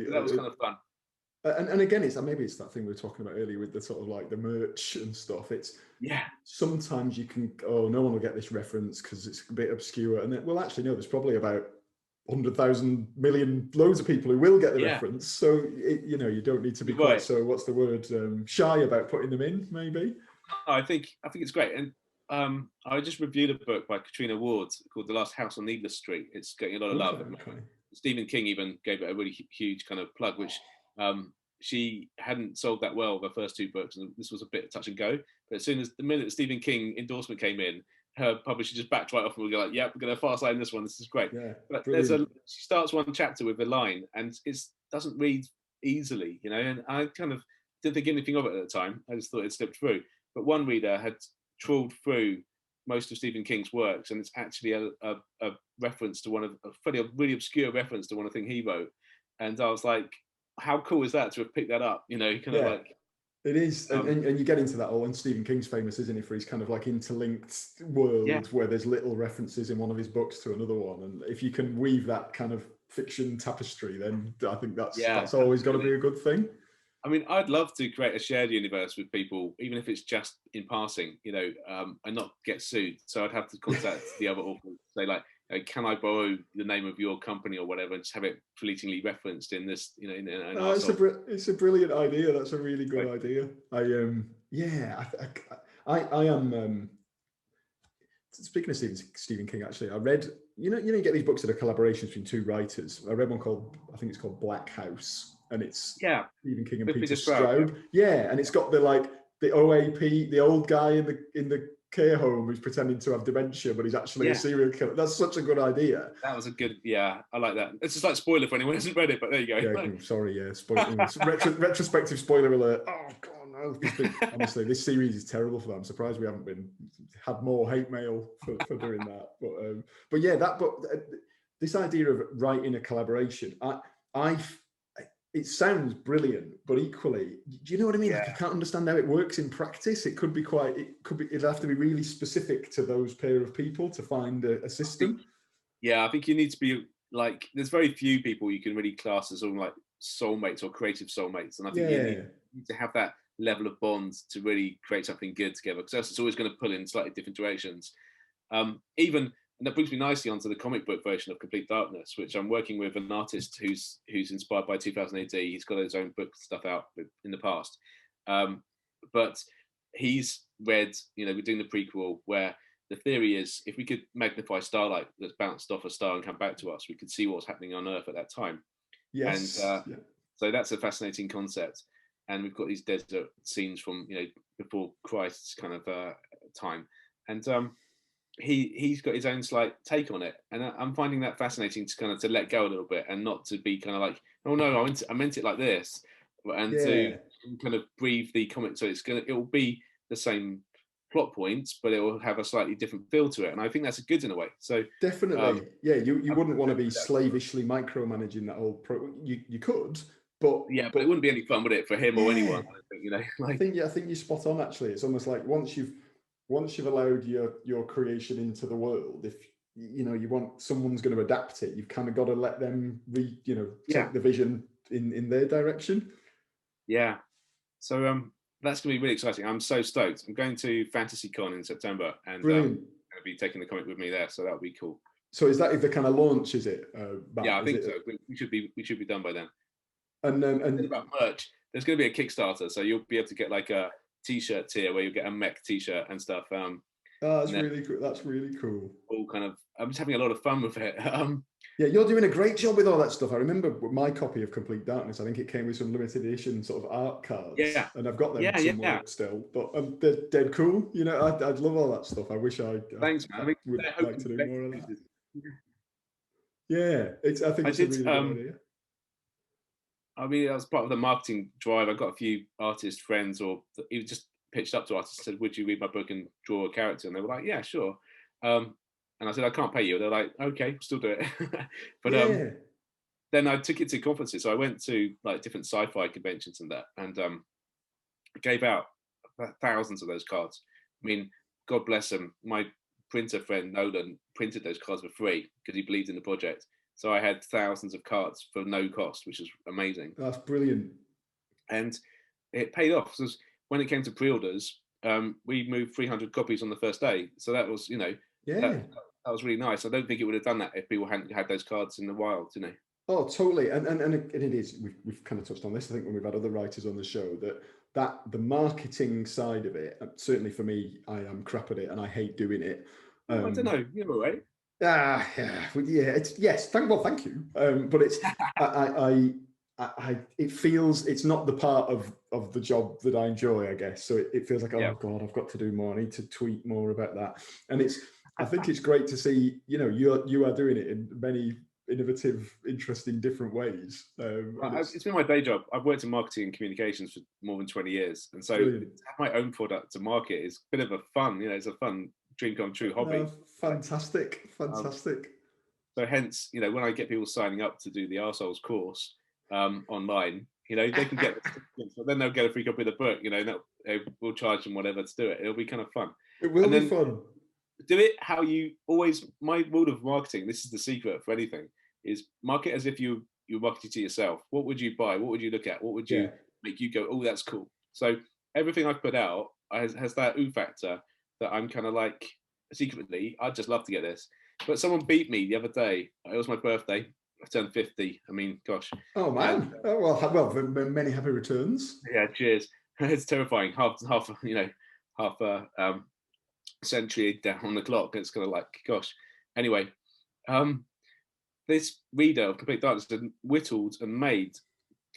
That was kind of fun. And again, maybe it's that thing we were talking about earlier with the sort of like the merch and stuff. It's sometimes you can, no one will get this reference because it's a bit obscure, and then, well, actually no, there's probably about 100,000 million loads of people who will get the reference. So you don't need to be quite so, what's the word, shy about putting them in. Maybe. I think it's great. And I just reviewed a book by Katrina Ward called The Last House on Needless Street. It's getting a lot of love. Okay. Stephen King even gave it a really huge kind of plug, which she hadn't sold that well the first 2 books, and this was a bit touch and go. But as soon as the minute the Stephen King endorsement came in, her publisher just backed right off and we go like, "Yep, we're going to fast line this one. This is great." Yeah, but she starts one chapter with a line, and it doesn't read easily, you know. And I kind of didn't think anything of it at the time. I just thought it slipped through. But one reader had trawled through most of Stephen King's works, and it's actually a reference to a really obscure reference to one thing he wrote. And I was like, how cool is that to have picked that up? You know, kind of like. It is, and you get into that all, and Stephen King's famous, isn't he, for his kind of like interlinked world where there's little references in one of his books to another one, and if you can weave that kind of fiction tapestry, then I think that's always got to be a good thing. I mean, I'd love to create a shared universe with people, even if it's just in passing, you know, and not get sued. So I'd have to contact the other authors, say like, can I borrow the name of your company or whatever, and just have it fleetingly referenced in this, you know? It's a brilliant idea. That's a really good idea. I am. Speaking of Stephen King, actually, I read. You get these books that are collaborations between 2 writers. I read one called, I think it's called Black House, and it's Stephen King and Peter Straub. Yeah, and it's got the OAP, the old guy in the care home who's pretending to have dementia, but he's actually a serial killer. That's such a good idea. That was a good, I like that. It's just like spoiler for anyone who hasn't read it, but there you go. Yeah, sorry, spoiler. Retrospective spoiler alert. Oh god, no! Honestly, this series is terrible for that. I'm surprised we haven't had more hate mail for doing that. But yeah, that book, this idea of writing a collaboration, it sounds brilliant, but equally, do you know what I mean? Like, I can't understand how it works in practice. It'd have to be really specific to those pair of people to find a system. I think you need to be like, there's very few people you can really class as like soulmates or creative soulmates. And I think you need to have that level of bond to really create something good together, because else it's always going to pull in slightly different directions. Even And that brings me nicely onto the comic book version of Complete Darkness, which I'm working with an artist who's inspired by 2000 AD. He's got his own book stuff out in the past, but he's read, we're doing the prequel where the theory is if we could magnify starlight that's bounced off a star and come back to us, we could see what's happening on Earth at that time. Yes. And so that's a fascinating concept. And we've got these desert scenes from before Christ's kind of time, and he's got his own slight take on it, and I'm finding that fascinating to kind of to let go a little bit and not to be kind of like, oh no, I meant it like this, and to kind of breathe the comic. So it will be the same plot points, but it will have a slightly different feel to it, and I think that's a good in a way. So definitely, you wouldn't want to be slavishly micromanaging that whole you could. But it wouldn't be any fun, would it, for him or anyone? I think, I think you're spot on. Actually, it's almost like once you've allowed your creation into the world, if you want someone's going to adapt it, you've kind of got to let them take the vision in their direction. Yeah. So that's going to be really exciting. I'm so stoked. I'm going to FantasyCon in September, and I'm going to be taking the comic with me there. So that'll be cool. So is that the kind of launch? Is it? I think so. We should be done by then. And about merch, there's going to be a Kickstarter, so you'll be able to get like a T-shirt tier where you get a mech T-shirt and stuff. That's really cool. That's really cool. All kind of, I'm just having a lot of fun with it. Yeah, you're doing a great job with all that stuff. I remember my copy of Complete Darkness. I think it came with some limited edition sort of art cards. Yeah, and I've got them somewhere still. But they're dead cool. I'd love all that stuff. I wish I. Thanks, man. I would like to do more of that. Yeah, I think it's a really good idea. I mean, that was part of the marketing drive. I got a few artist friends, or even just pitched up to artists and said, "Would you read my book and draw a character?" And they were like, "Yeah, sure." And I said, "I can't pay you." They're like, "Okay, still do it." But then I took it to conferences. So I went to like different sci-fi conventions and gave out thousands of those cards. I mean, God bless him. My printer friend Nolan printed those cards for free because he believed in the project. So I had thousands of cards for no cost, which is amazing. That's brilliant. And it paid off. So when it came to pre-orders, we moved 300 copies on the first day. So that was, that was really nice. I don't think it would have done that if people hadn't had those cards in the wild, Oh, totally. And it is, we've kind of touched on this, I think, when we've had other writers on the show, that the marketing side of it, certainly for me, I am crap at it and I hate doing it. I don't know, you're all right. Thank you. But it's it feels it's not the part of the job that I enjoy, I guess. So it feels like, oh God, I've got to do more. I need to tweet more about that. And I think it's great to see, you are doing it in many innovative, interesting, different ways. It's been my day job. I've worked in marketing and communications for more than 20 years, and so to have my own product to market is a bit of a fun. It's a fun dream come true hobby. Fantastic. So hence, when I get people signing up to do the Arseholes course online, they can get the but then they'll get a free copy of the book. We'll charge them whatever to do it. It'll be kind of fun. It will be fun. Do it how you always. My rule of marketing, this is the secret for anything, is market as if you're marketing to yourself. What would you buy? What would you look at? What would you make you go, oh, that's cool? So everything I've put out has that ooh factor that I'm kind of like, secretly, I'd just love to get this. But someone beat me the other day. It was my birthday. I turned 50. I mean, gosh. Oh man. Well, many happy returns. Yeah, cheers. It's terrifying. Half century down on the clock. It's kind of like, gosh. Anyway, this reader of Complete Darkness had whittled and made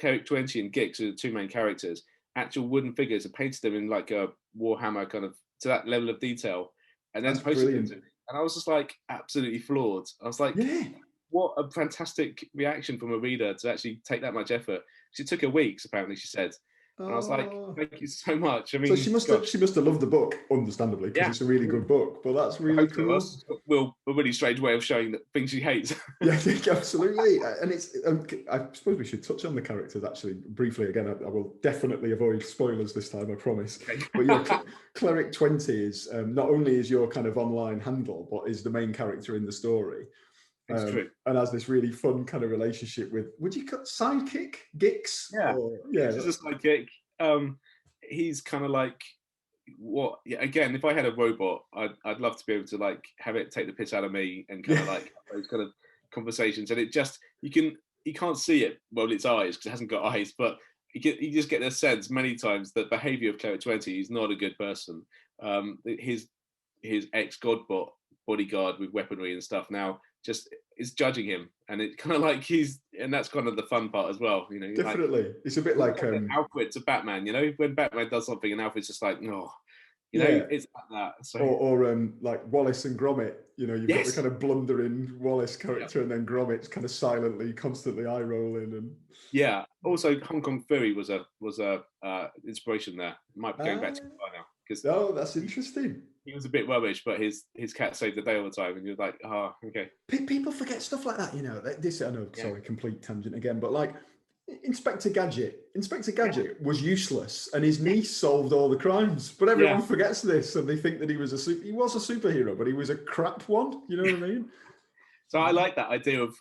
Carrick 20 and Gix, who are the two main characters, actual wooden figures, and painted them in like a Warhammer kind of to that level of detail, and then posted them to me. And I was just like absolutely floored. I was like, what a fantastic reaction from a reader to actually take that much effort. It took her weeks, apparently, she said. And I was like, thank you so much. I mean, so she must have loved the book, understandably, because it's a really good book. But that's really cool. Well, a really strange way of showing that things she hates. Yeah, absolutely. And it's, I suppose we should touch on the characters actually briefly. Again, I will definitely avoid spoilers this time, I promise. Okay. But Cleric 20 is not only is your kind of online handle, but is the main character in the story. It's true. And has this really fun kind of relationship with, would you cut sidekick Gix? Yeah, he's a sidekick. He's kind of like again, if I had a robot, I'd love to be able to like have it take the piss out of me and kind of like have those kind of conversations. And it just, you can't see it, well, its eyes, because it hasn't got eyes, but you just get the sense many times that behavior of Cleric 20 is not a good person. His ex-godbot bodyguard with weaponry and stuff now just is judging him, and it kind of like and that's kind of the fun part as well, you know. Definitely, like, it's a bit like Alfred to Batman, you know, when Batman does something and Alfred's just like, no, you know, it's like that. So, or like Wallace and Gromit, you know, you've got the kind of blundering Wallace character, and then Gromit's kind of silently, constantly eye rolling, and also Hong Kong Fury was a inspiration there. Might be going back to now because that's interesting. He was a bit rubbish, but his cat saved the day all the time, and you're like, oh, okay. People forget stuff like that, you know. Sorry, complete tangent again, but like Inspector Gadget was useless, and his niece solved all the crimes. But everyone forgets this, and they think that he was a superhero, but he was a crap one. You know what I mean? So I like that idea of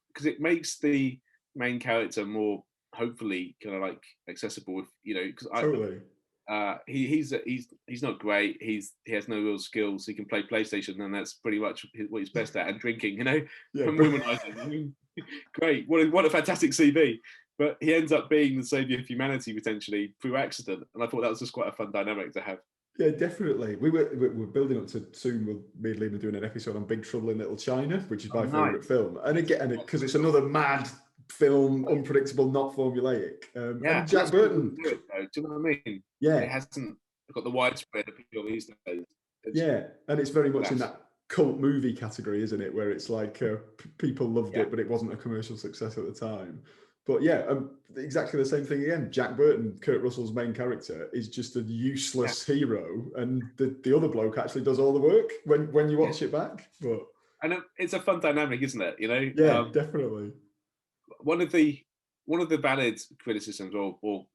because it makes the main character more, hopefully, kind of like accessible. If you know, because totally. He's not great. He has no real skills. He can play PlayStation, and that's pretty much what he's best at. And drinking, you know, from womanizing. I mean, great. What a fantastic CV. But he ends up being the savior of humanity potentially through accident, and I thought that was just quite a fun dynamic to have. Yeah, definitely. We're building up to soon. Me and Liam are doing an episode on Big Trouble in Little China, which is my favourite film, and again, because it's another mad film, unpredictable, not formulaic. And Jack Burton. Do you know what I mean? Yeah, it hasn't got the widespread appeal these days. And it's very much in that cult movie category, isn't it? Where it's like people loved it, but it wasn't a commercial success at the time. But exactly the same thing again. Jack Burton, Kurt Russell's main character, is just a useless hero, and the other bloke actually does all the work when you watch it back. And it's a fun dynamic, isn't it? You know? Yeah, definitely. One of the valid criticisms or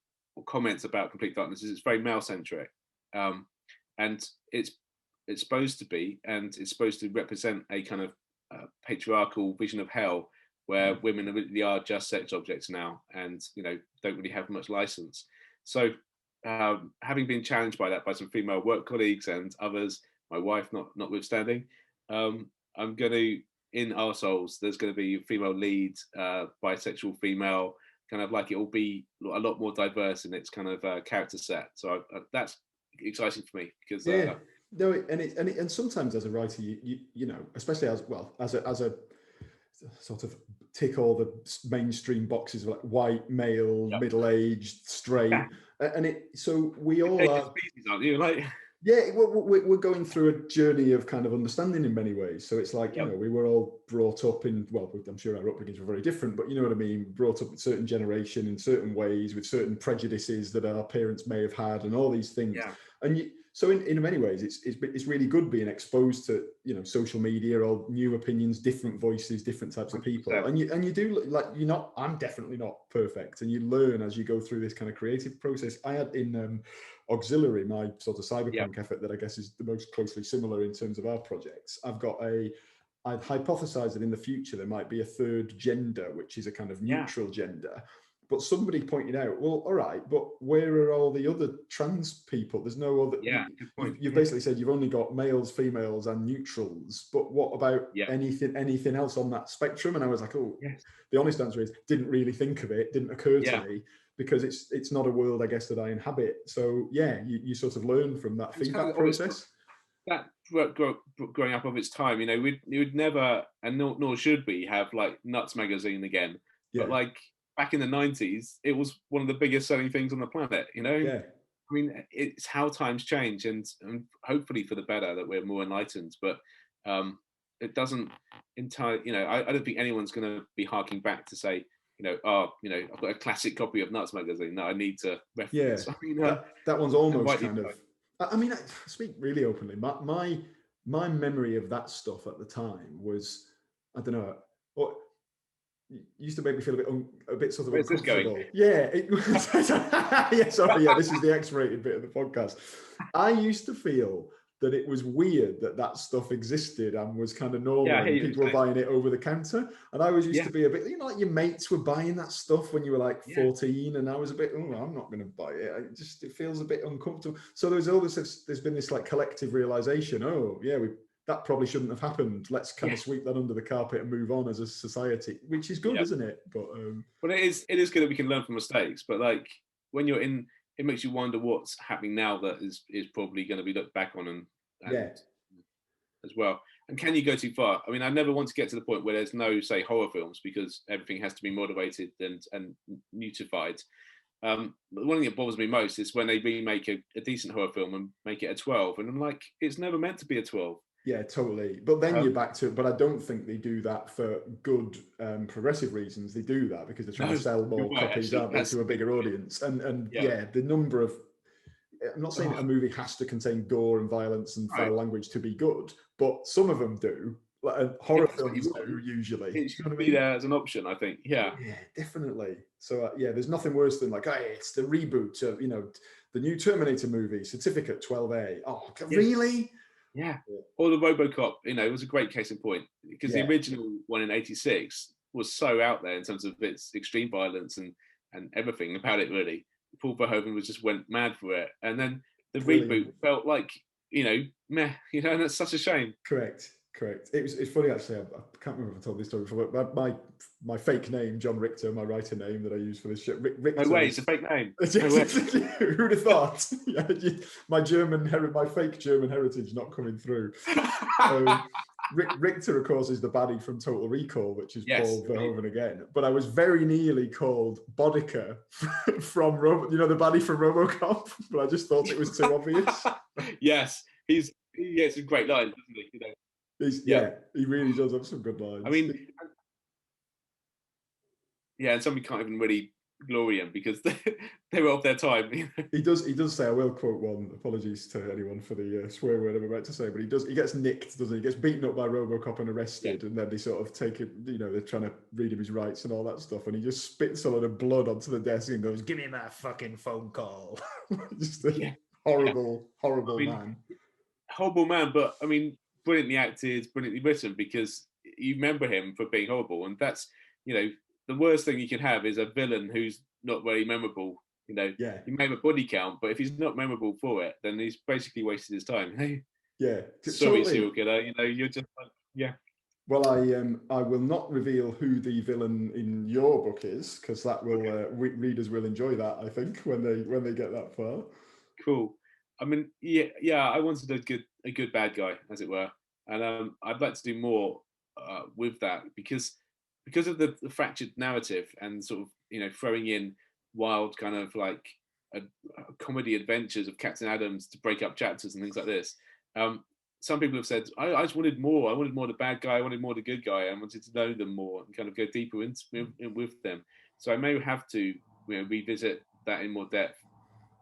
comments about Complete Darkness is it's very male centric, and it's supposed to be, and it's supposed to represent a kind of patriarchal vision of hell, where women really are just sex objects now, and you know, don't really have much license. So, having been challenged by that by some female work colleagues and others, my wife notwithstanding, I'm going to, in Our Souls, there's going to be a female lead, bisexual female, kind of like it will be a lot more diverse in its kind of character set. So that's exciting for me because and sometimes as a writer, you know, especially as a sort of tick all the mainstream boxes of like white, male, middle-aged, straight, so we all are. Species, aren't you? Like. Yeah, we're going through a journey of kind of understanding in many ways. So it's like, you know, we were all brought up in, well, I'm sure our upbringings were very different, but you know what I mean? Brought up in certain generation in certain ways with certain prejudices that our parents may have had and all these things. Yeah. And so in many ways, it's really good being exposed to, you know, social media, all new opinions, different voices, different types of people. And you do, like, I'm definitely not perfect. And you learn as you go through this kind of creative process. I had in Auxiliary, my sort of cyberpunk effort that I guess is the most closely similar in terms of our projects. I've hypothesized that in the future there might be a third gender, which is a kind of neutral gender. But somebody pointed out, well, all right, but where are all the other trans people? There's no other. Yeah, good point. You've basically said you've only got males, females, and neutrals. But what about anything else on that spectrum? And I was like, the honest answer is, didn't really think of it. Didn't occur to me. Because it's not a world, I guess, that I inhabit. So you sort of learn from that feedback process. That growing up of its time, you know, we would never, and nor should we, have like Nuts magazine again. But like back in the 90s, it was one of the biggest selling things on the planet. You know, I mean, it's how times change, and hopefully for the better that we're more enlightened. But it doesn't entirely. You know, I don't think anyone's going to be harking back to say, you know, I've got a classic copy of Nuts magazine that I need to reference. Yeah, I mean, that one's almost kind of. I mean, I speak really openly. My memory of that stuff at the time was, I don't know, what used to make me feel a bit sort of Where's uncomfortable. This going? Yeah, sorry, this is the X-rated bit of the podcast. I used to feel that it was weird that that stuff existed and was kind of normal, and people were buying it over the counter. And I always used to be a bit, you know, like your mates were buying that stuff when you were like 14, and I was a bit, oh, I'm not going to buy it. It feels a bit uncomfortable. So there's been this like collective realization, oh yeah, that probably shouldn't have happened. Let's kind of sweep that under the carpet and move on as a society, which is good, isn't it? But it is good that we can learn from mistakes. But like when you're in, it makes you wonder what's happening now that is probably going to be looked back on and as well. And can you go too far? I mean, I never want to get to the point where there's no, say, horror films, because everything has to be moderated and nutified. But the one thing that bothers me most is when they remake a decent horror film and make it a 12, and I'm like, it's never meant to be a 12. Yeah, totally. But then you're back to it. But I don't think they do that for good progressive reasons. They do that because they're trying to sell more copies, aren't they, to a bigger audience. And the number of, I'm not saying that a movie has to contain gore and violence and foul language to be good, but some of them do. Like horror films do usually. It should be there as an option, I think. Yeah, definitely. So there's nothing worse than like, hey, it's the reboot of, you know, the new Terminator movie, Certificate 12A. Oh, really? Yeah. Or the RoboCop, you know, it was a great case in point, because the original one in '86 was so out there in terms of its extreme violence and everything about it, really. Paul Verhoeven just went mad for it. And then the reboot felt like, you know, meh, you know, and that's such a shame. Correct. It's funny, actually. I can't remember if I told this story before, but my fake name, John Richter, my writer name that I use for this shit. Richter, no way, it's a fake name. Who'd have thought? My fake German heritage not coming through. Richter, of course, is the baddie from Total Recall, which is Paul Verhoeven again. But I was very nearly called Bodica from the baddie from RoboCop, but I just thought it was too obvious. Yes, it's a great line, doesn't he? You know. He really does have some good lines. I mean, and somebody can't even really glory him because they were of their time. You know? He does say, I will quote one, apologies to anyone for the swear word I'm about to say, but he gets nicked, doesn't he? He gets beaten up by RoboCop and arrested, and then they sort of take it, you know, they're trying to read him his rights and all that stuff, and he just spits a lot of blood onto the desk and goes, give me my fucking phone call. Just a horrible man. Horrible man, but I mean, brilliantly acted, brilliantly written, because you remember him for being horrible, and that's, you know, the worst thing you can have is a villain who's not very memorable. You know, you may have a body count, but if he's not memorable for it, then he's basically wasted his time. Sorry, serial killer. You know, you're just like, Well, I will not reveal who the villain in your book is, because that will readers will enjoy that, I think, when they get that far. Cool. I mean, I wanted a good bad guy, as it were, and I'd like to do more with that because of the fractured narrative and sort of, you know, throwing in wild kind of like a comedy adventures of Captain Adams to break up chapters and things like this. Some people have said, I just wanted more. I wanted more the bad guy. I wanted more the good guy. I wanted to know them more and kind of go deeper with them. So I may have to, you know, revisit that in more depth.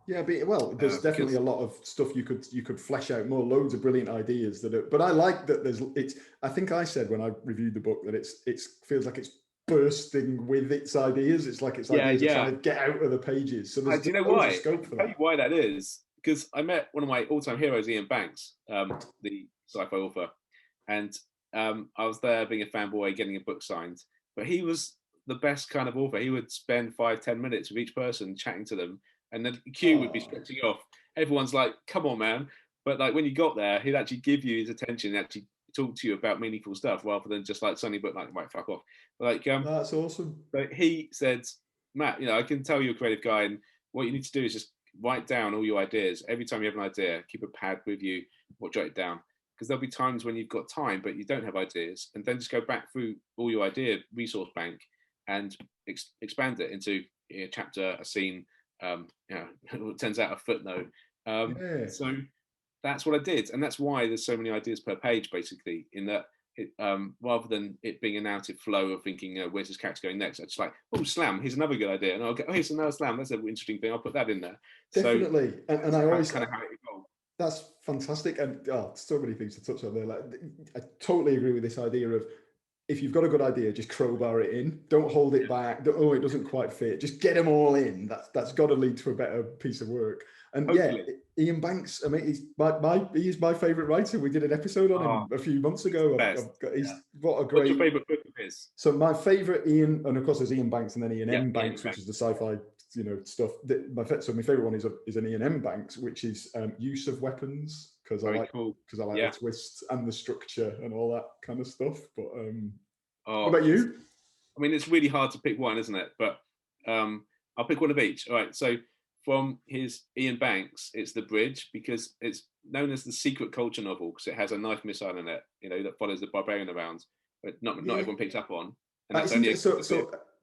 Yeah, but there's definitely a lot of stuff you could flesh out more. Loads of brilliant ideas but I like that I think I said when I reviewed the book that it feels like it's bursting with its ideas. It's like it's ideas are trying to get out of the pages. So there's do you know why? Scope for that. I'll tell you why that is. Because I met one of my all-time heroes, Ian Banks, the sci-fi author, and I was there being a fanboy, getting a book signed. But he was the best kind of author. He would spend 5-10 minutes with each person, chatting to them. And the queue would be stretching off. Everyone's like, come on, man. But like when you got there, he'd actually give you his attention and actually talk to you about meaningful stuff rather than just like suddenly, but like, right, fuck off. Like, that's awesome. But he said, Matt, you know, I can tell you're a creative guy, and what you need to do is just write down all your ideas. Every time you have an idea, keep a pad with you or jot it down. Because there'll be times when you've got time, but you don't have ideas. And then just go back through all your idea resource bank and expand it into a chapter, a scene, you know, it turns out a footnote. So that's what I did, and that's why there's so many ideas per page, basically. In that, rather than it being a narrative flow of thinking, where's this character going next? I just like, oh, slam, here's another good idea, and I'll go, oh, here's another slam. That's an interesting thing. I'll put that in there. Definitely, so and I always kind of how it evolved. That's fantastic, and so many things to touch on there. Like, I totally agree with this idea of, if you've got a good idea, just crowbar it in. Don't hold it back. It doesn't quite fit. Just get them all in. That's got to lead to a better piece of work. And hopefully. Ian Banks, I mean, he's my favourite writer. We did an episode on him a few months ago. What a great... What's your favourite book of his? So my favourite Ian, and of course there's Ian Banks and then Ian M. Banks, Ian which is the sci-fi, stuff. My favourite one is an Ian M. Banks, which is Use of Weapons, because I like the twists and the structure and all that kind of stuff. But what about you? I mean, it's really hard to pick one, isn't it? But I'll pick one of each. All right. So from his Ian Banks, it's The Bridge, because it's known as the secret culture novel because it has a knife missile in it, that follows the barbarian around, but not everyone picks up on. And that's only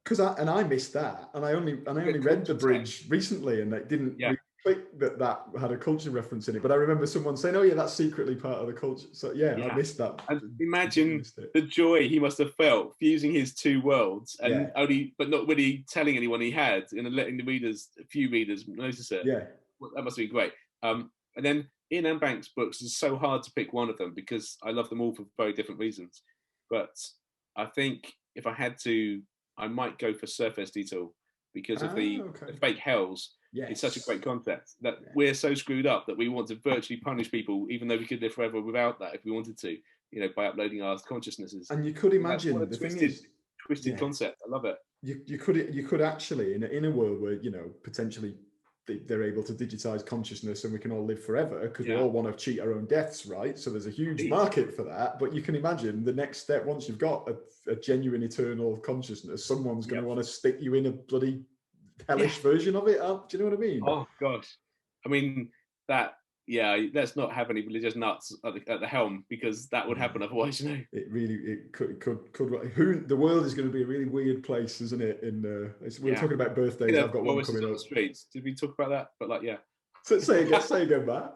because I missed that, and I only read The Bridge recently, and it didn't really click that had a culture reference in it. But I remember someone saying, "Oh yeah, that's secretly part of the culture." So I missed that. And imagine the joy he must have felt fusing his two worlds, and but not really telling anyone he had, and letting a few readers notice it. Yeah, that must be great. And then Ian M. Banks' books is so hard to pick one of them because I love them all for very different reasons. But I think if I had to, I might go for Surface Detail because of the fake hells. Yes. It's such a great concept that we're so screwed up that we want to virtually punish people, even though we could live forever without that if we wanted to, by uploading our consciousnesses. And you could imagine the twisted concept. I love it. You could actually in a world where potentially they're able to digitize consciousness and we can all live forever because we all want to cheat our own deaths, right? So there's a huge market for that. But you can imagine the next step, once you've got a genuine eternal consciousness, someone's going to want to stick you in a bloody hellish version of it. Do you know what I mean? Oh gosh, I mean that. Let's not have any religious nuts at the helm because that would happen otherwise. It could. The world is going to be a really weird place, isn't it? We're talking about birthdays. I've got one coming up. Streets. Did we talk about that? But So say again, Matt.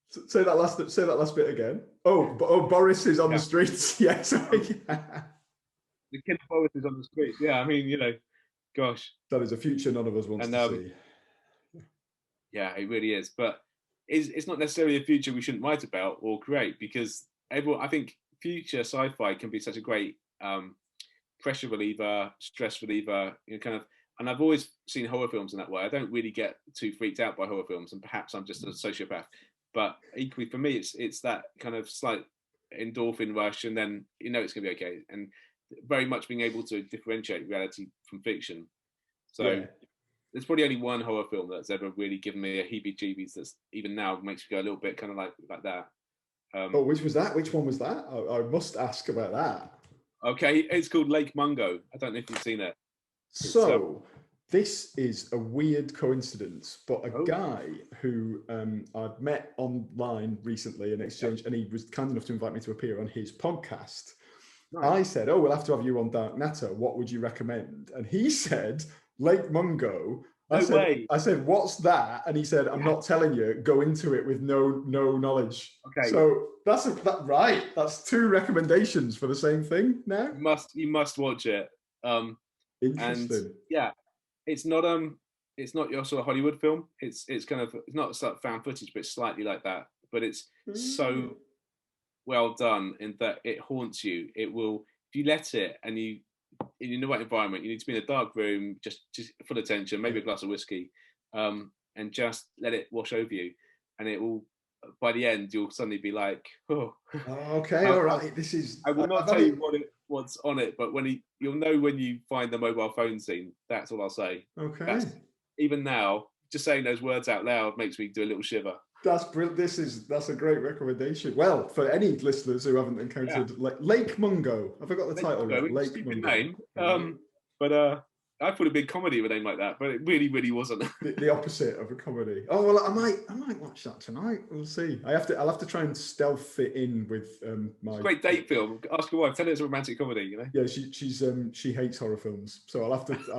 Say that last bit again. Boris is on the streets. Yes. The kid Boris is on the streets. Yeah, I mean, gosh, that is a future none of us wants to see. Yeah, it really is. But it's not necessarily a future we shouldn't write about or create because I think future sci-fi can be such a great pressure reliever, stress reliever, and I've always seen horror films in that way. I don't really get too freaked out by horror films, and perhaps I'm just a sociopath. But equally for me, it's that kind of slight endorphin rush, and then it's going to be okay. And very much being able to differentiate reality from fiction. So there's probably only one horror film that's ever really given me a heebie-jeebies that's even now makes me go a little bit kind of like that. Which was that? Which one was that? I must ask about that. Okay, it's called Lake Mungo. I don't know if you've seen it. This is a weird coincidence, but a guy who I've met online recently in exchange, and he was kind enough to invite me to appear on his podcast. Nice. I said, we'll have to have you on Dark Natter. What would you recommend? And he said, Lake Mungo. I said, what's that? And he said, I'm not telling you. Go into it with no knowledge. Okay. So that's right. That's two recommendations for the same thing now. You must watch it. Interesting. And it's not your sort of Hollywood film. It's kind of, it's not like found footage, but it's slightly like that. But it's so well done in that it haunts you. It will, if you let it, and you in the right environment, you need to be in a dark room, just full attention, maybe a glass of whiskey, and just let it wash over you, and it will. By the end, you'll suddenly be like, "Oh, okay, all right." This is. I will not tell you what's on it, but you'll know when you find the mobile phone scene. That's all I'll say. Okay. Even now, just saying those words out loud makes me do a little shiver. That's brilliant. That's a great recommendation. Well, for any listeners who haven't encountered Lake Mungo, I forgot the title. Lake Mungo. Name. But I thought it'd be a comedy with a name like that, but it really, really wasn't. the opposite of a comedy. Oh well, I might watch that tonight. We'll see. I'll have to try and stealth it in with my. It's a great date film. Ask your wife. Tell her it's a romantic comedy. Yeah, she hates horror films, so I'll have to. I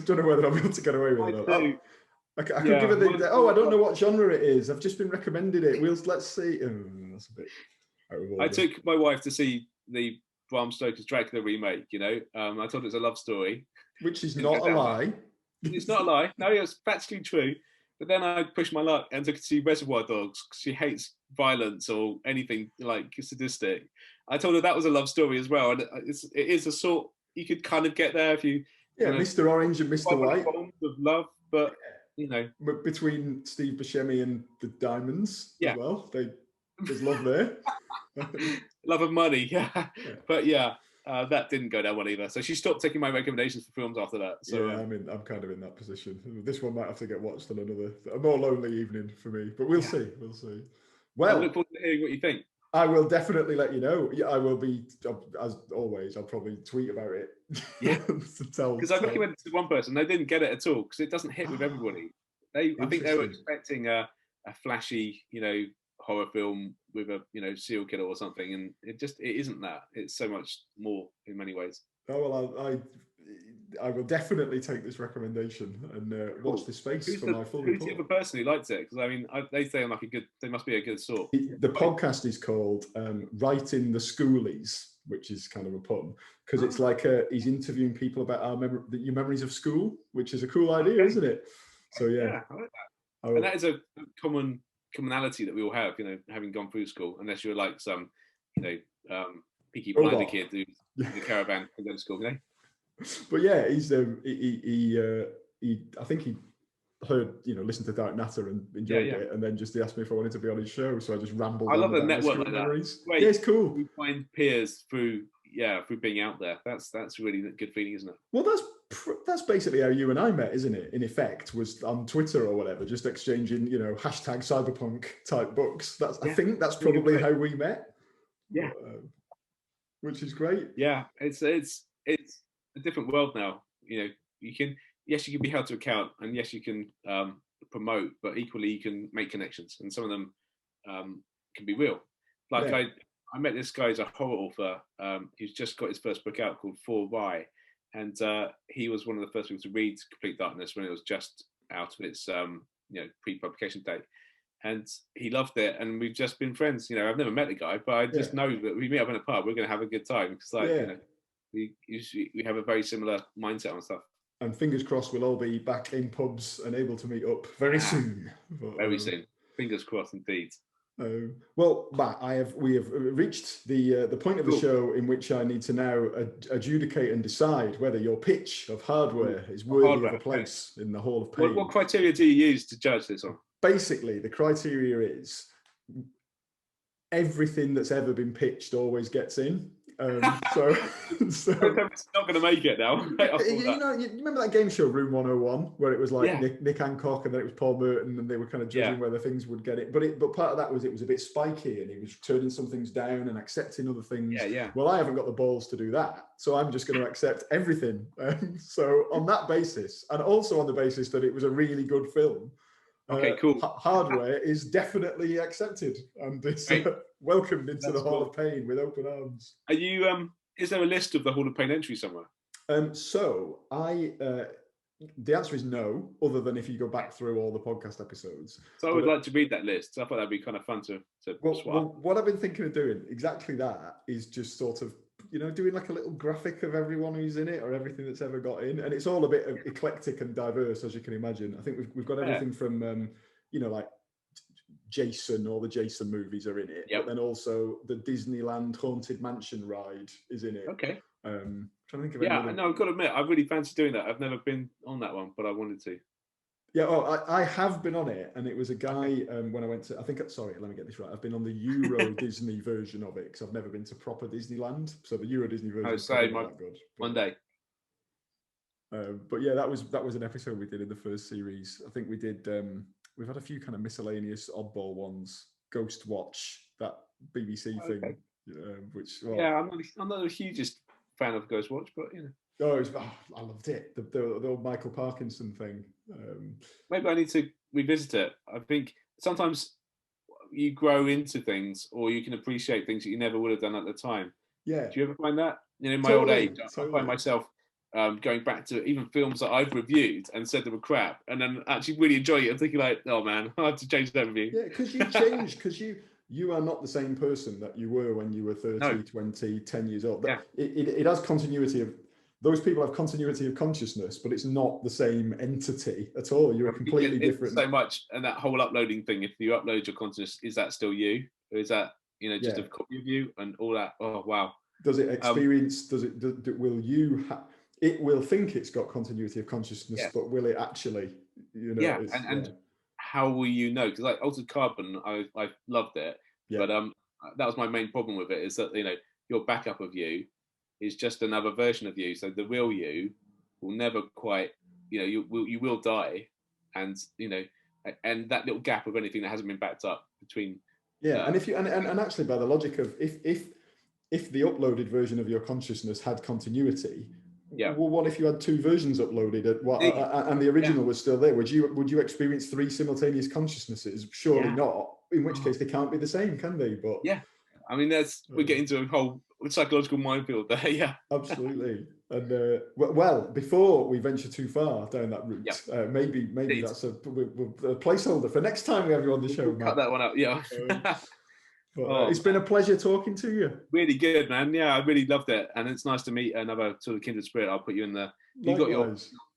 don't know whether I'll be able to get away with it. I could give it I don't know what genre it is. I've just been recommended it. Let's see. That's a bit out of order. I took my wife to see the Bram Stoker's Dracula remake. I told her it's a love story, which is not a lie. It's not a lie. No, it's factually true. But then I pushed my luck and took her to see Reservoir Dogs because she hates violence or anything like sadistic. I told her that was a love story as well, and it is a sort you could kind of get there if you. Yeah, Mr. Orange and Mr. White. Forms of love, but. you know, between Steve Buscemi and the Diamonds as well. There's love there. Love of money, yeah. But that didn't go down well either. So she stopped taking my recommendations for films after that. So I'm kind of in that position. This one might have to get watched on a more lonely evening for me. But we'll see. We'll see. Well, I look forward to hearing what you think. I will definitely let you know. Yeah, I will be, as always, I'll probably tweet about it. Yeah. Because I recommended it to one person, they didn't get it at all because it doesn't hit with everybody. I think they were expecting a flashy, horror film with a serial killer or something, and it isn't that. It's so much more in many ways. Oh well, I will definitely take this recommendation and watch this space for my full report. Who's the other person who liked it? Because I mean, they say I'm like they must be a good sort. The podcast is called Writing the Schoolies, which is kind of a pun, because it's like he's interviewing people about your memories of school, which is a cool idea, isn't it? So yeah, I like that. And that is a commonality that we all have, having gone through school, unless you're like some, Peaky Blinder kid who's in the caravan to go to school, But yeah, he's I think he heard, listened to Dark Natter and enjoyed it, and then just he asked me if I wanted to be on his show, so I just rambled. I love a network like that. Yeah, it's cool. We find peers through being out there. That's really a good feeling, isn't it? Well, that's basically how you and I met, isn't it? In effect, was on Twitter or whatever, just exchanging, hashtag cyberpunk type books. I think that's probably how we met. Yeah, which is great. Yeah, it's a different world now. You can be held to account, and yes, you can promote, but equally you can make connections, and some of them can be real. Like I met this guy, he's a horror author. He's just got his first book out called 4Y, and he was one of the first people to read Complete Darkness when it was just out of its pre-publication date. And he loved it, and we've just been friends. I've never met the guy, but I just know that we meet up in a pub, we're going to have a good time. Because we have a very similar mindset on stuff. And fingers crossed, we'll all be back in pubs and able to meet up very soon. Very soon. Fingers crossed, indeed. Well, Matt, we have reached the point of the show in which I need to now adjudicate and decide whether your pitch of hardware is worthy of a place in the Hall of Pain. What criteria do you use to judge this on? Basically, the criteria is everything that's ever been pitched always gets in. So it's not going to make it now. You remember that game show Room 101 where it was like Nick Hancock and then it was Paul Merton and they were kind of judging whether things would get it. But part of that was it was a bit spiky and he was turning some things down and accepting other things. Well, I haven't got the balls to do that, so I'm just going to accept everything. So on that basis, and also on the basis that it was a really good film. Okay, cool. Hardware is definitely accepted and it's welcomed into the Hall of Pain with open arms. Are you? Is there a list of the Hall of Pain entries somewhere? So the answer is no, other than if you go back through all the podcast episodes. So I would like to read that list. I thought that'd be kind of fun to swap. Well, what I've been thinking of doing, exactly that, is just sort of, doing like a little graphic of everyone who's in it or everything that's ever got in. And it's all a bit eclectic and diverse, as you can imagine. I think we've got everything from, like Jason, all the Jason movies are in it. But then also the Disneyland Haunted Mansion ride is in it. Okay. Trying to think of no, I've got to admit, I really fancy doing that. I've never been on that one, but I wanted to. Yeah, I have been on it, and it was a guy when I went to, let me get this right. I've been on the Euro Disney version of it because I've never been to proper Disneyland. So the Euro Disney version is not that good. One day. But yeah, that was an episode we did in the first series. I think we did. We've had a few kind of miscellaneous oddball ones. Ghost Watch, that BBC thing, which I'm not the hugest fan of Ghost Watch, but I loved it. The old Michael Parkinson thing. Maybe I need to revisit it. I think sometimes you grow into things, or you can appreciate things that you never would have done at the time. Yeah. Do you ever find that? In my old age, I find myself going back to even films that I've reviewed and said they were crap, and then actually really enjoy it and thinking like, oh man, I have to change that review. Yeah, because you change, because you are not the same person that you were when you were 30, 20, 10 years old. Yeah. It has continuity of, those people have continuity of consciousness, but it's not the same entity at all. You're completely different. So much, and that whole uploading thing, if you upload your consciousness, is that still you? Or is that, just a copy of you and all that? Oh, wow. Does it experience, will you, it will think it's got continuity of consciousness, but will it actually You know, yeah, and how will you know? Because like Altered Carbon, I loved it, but that was my main problem with it, is that, you know, your backup of you is just another version of you. So the real you will never quite, you know, you will die, and you know, and that little gap of anything that hasn't been backed up between. And if you and actually, by the logic of if the uploaded version of your consciousness had continuity, well, what if you had two versions uploaded and the original was still there? Would you experience three simultaneous consciousnesses? Surely not. In which case, they can't be the same, can they? But I mean, we get into a whole psychological minefield there. Yeah, absolutely. And well, before we venture too far down that route, maybe that's a placeholder for next time we have you on the show. We'll cut that one out. Yeah. But it's been a pleasure talking to you. Really good, man. Yeah, I really loved it, and it's nice to meet another sort of kindred spirit. I'll put you in the. You've got your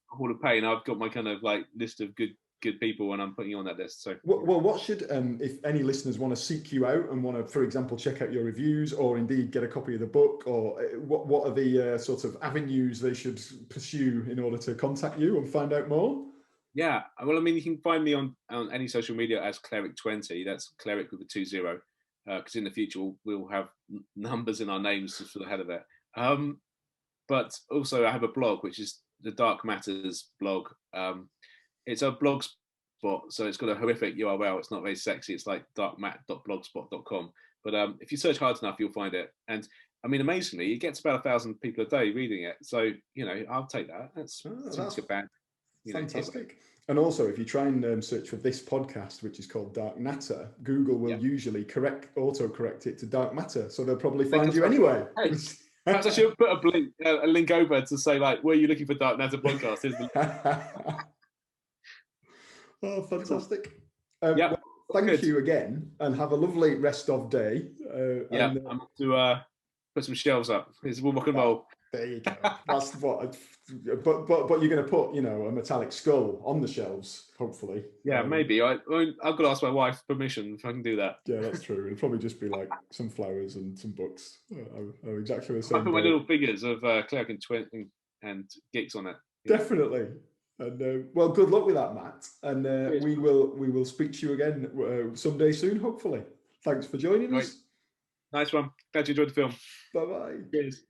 Hall of Pain. I've got my kind of like list of good people, and I'm putting you on that list. So, well, what should if any listeners want to seek you out and want to, for example, check out your reviews, or indeed get a copy of the book, or what are the sort of avenues they should pursue in order to contact you and find out more? Yeah, well, I mean, you can find me on any social media as Cleric20. That's Cleric with a 20. Because in the future we'll have numbers in our names just for the hell of it. But also I have a blog, which is the Dark Matters blog. It's a blog spot, so it's got a horrific URL. It's not very sexy. It's like darkmat.blogspot.com. But if you search hard enough, you'll find it. And I mean, amazingly, it gets about 1,000 people a day reading it. So, you know, I'll take that. That's a bad. Fantastic. And also, if you try and search for this podcast, which is called Dark Natter, Google will usually auto-correct it to Dark Matter. So they'll probably find you anyway. Hey, perhaps I should put a link over to say, like, were you looking for Dark Natter podcast? Oh, fantastic. Well, thank you again, and have a lovely rest of day. I'm going to put some shelves up. It's all rock and roll. There you go. That's what. But you're going to put, you know, a metallic skull on the shelves, hopefully. Yeah, maybe. I've got to ask my wife's permission if I can do that. Yeah, that's true. It'll probably just be like some flowers and some books. Exactly the same. I put my little figures of Cleric and Geeks on it. Definitely. And well, good luck with that, Matt. And we will speak to you again someday soon, hopefully. Thanks for joining us. Nice one. Glad you enjoyed the film. Bye-bye. Cheers.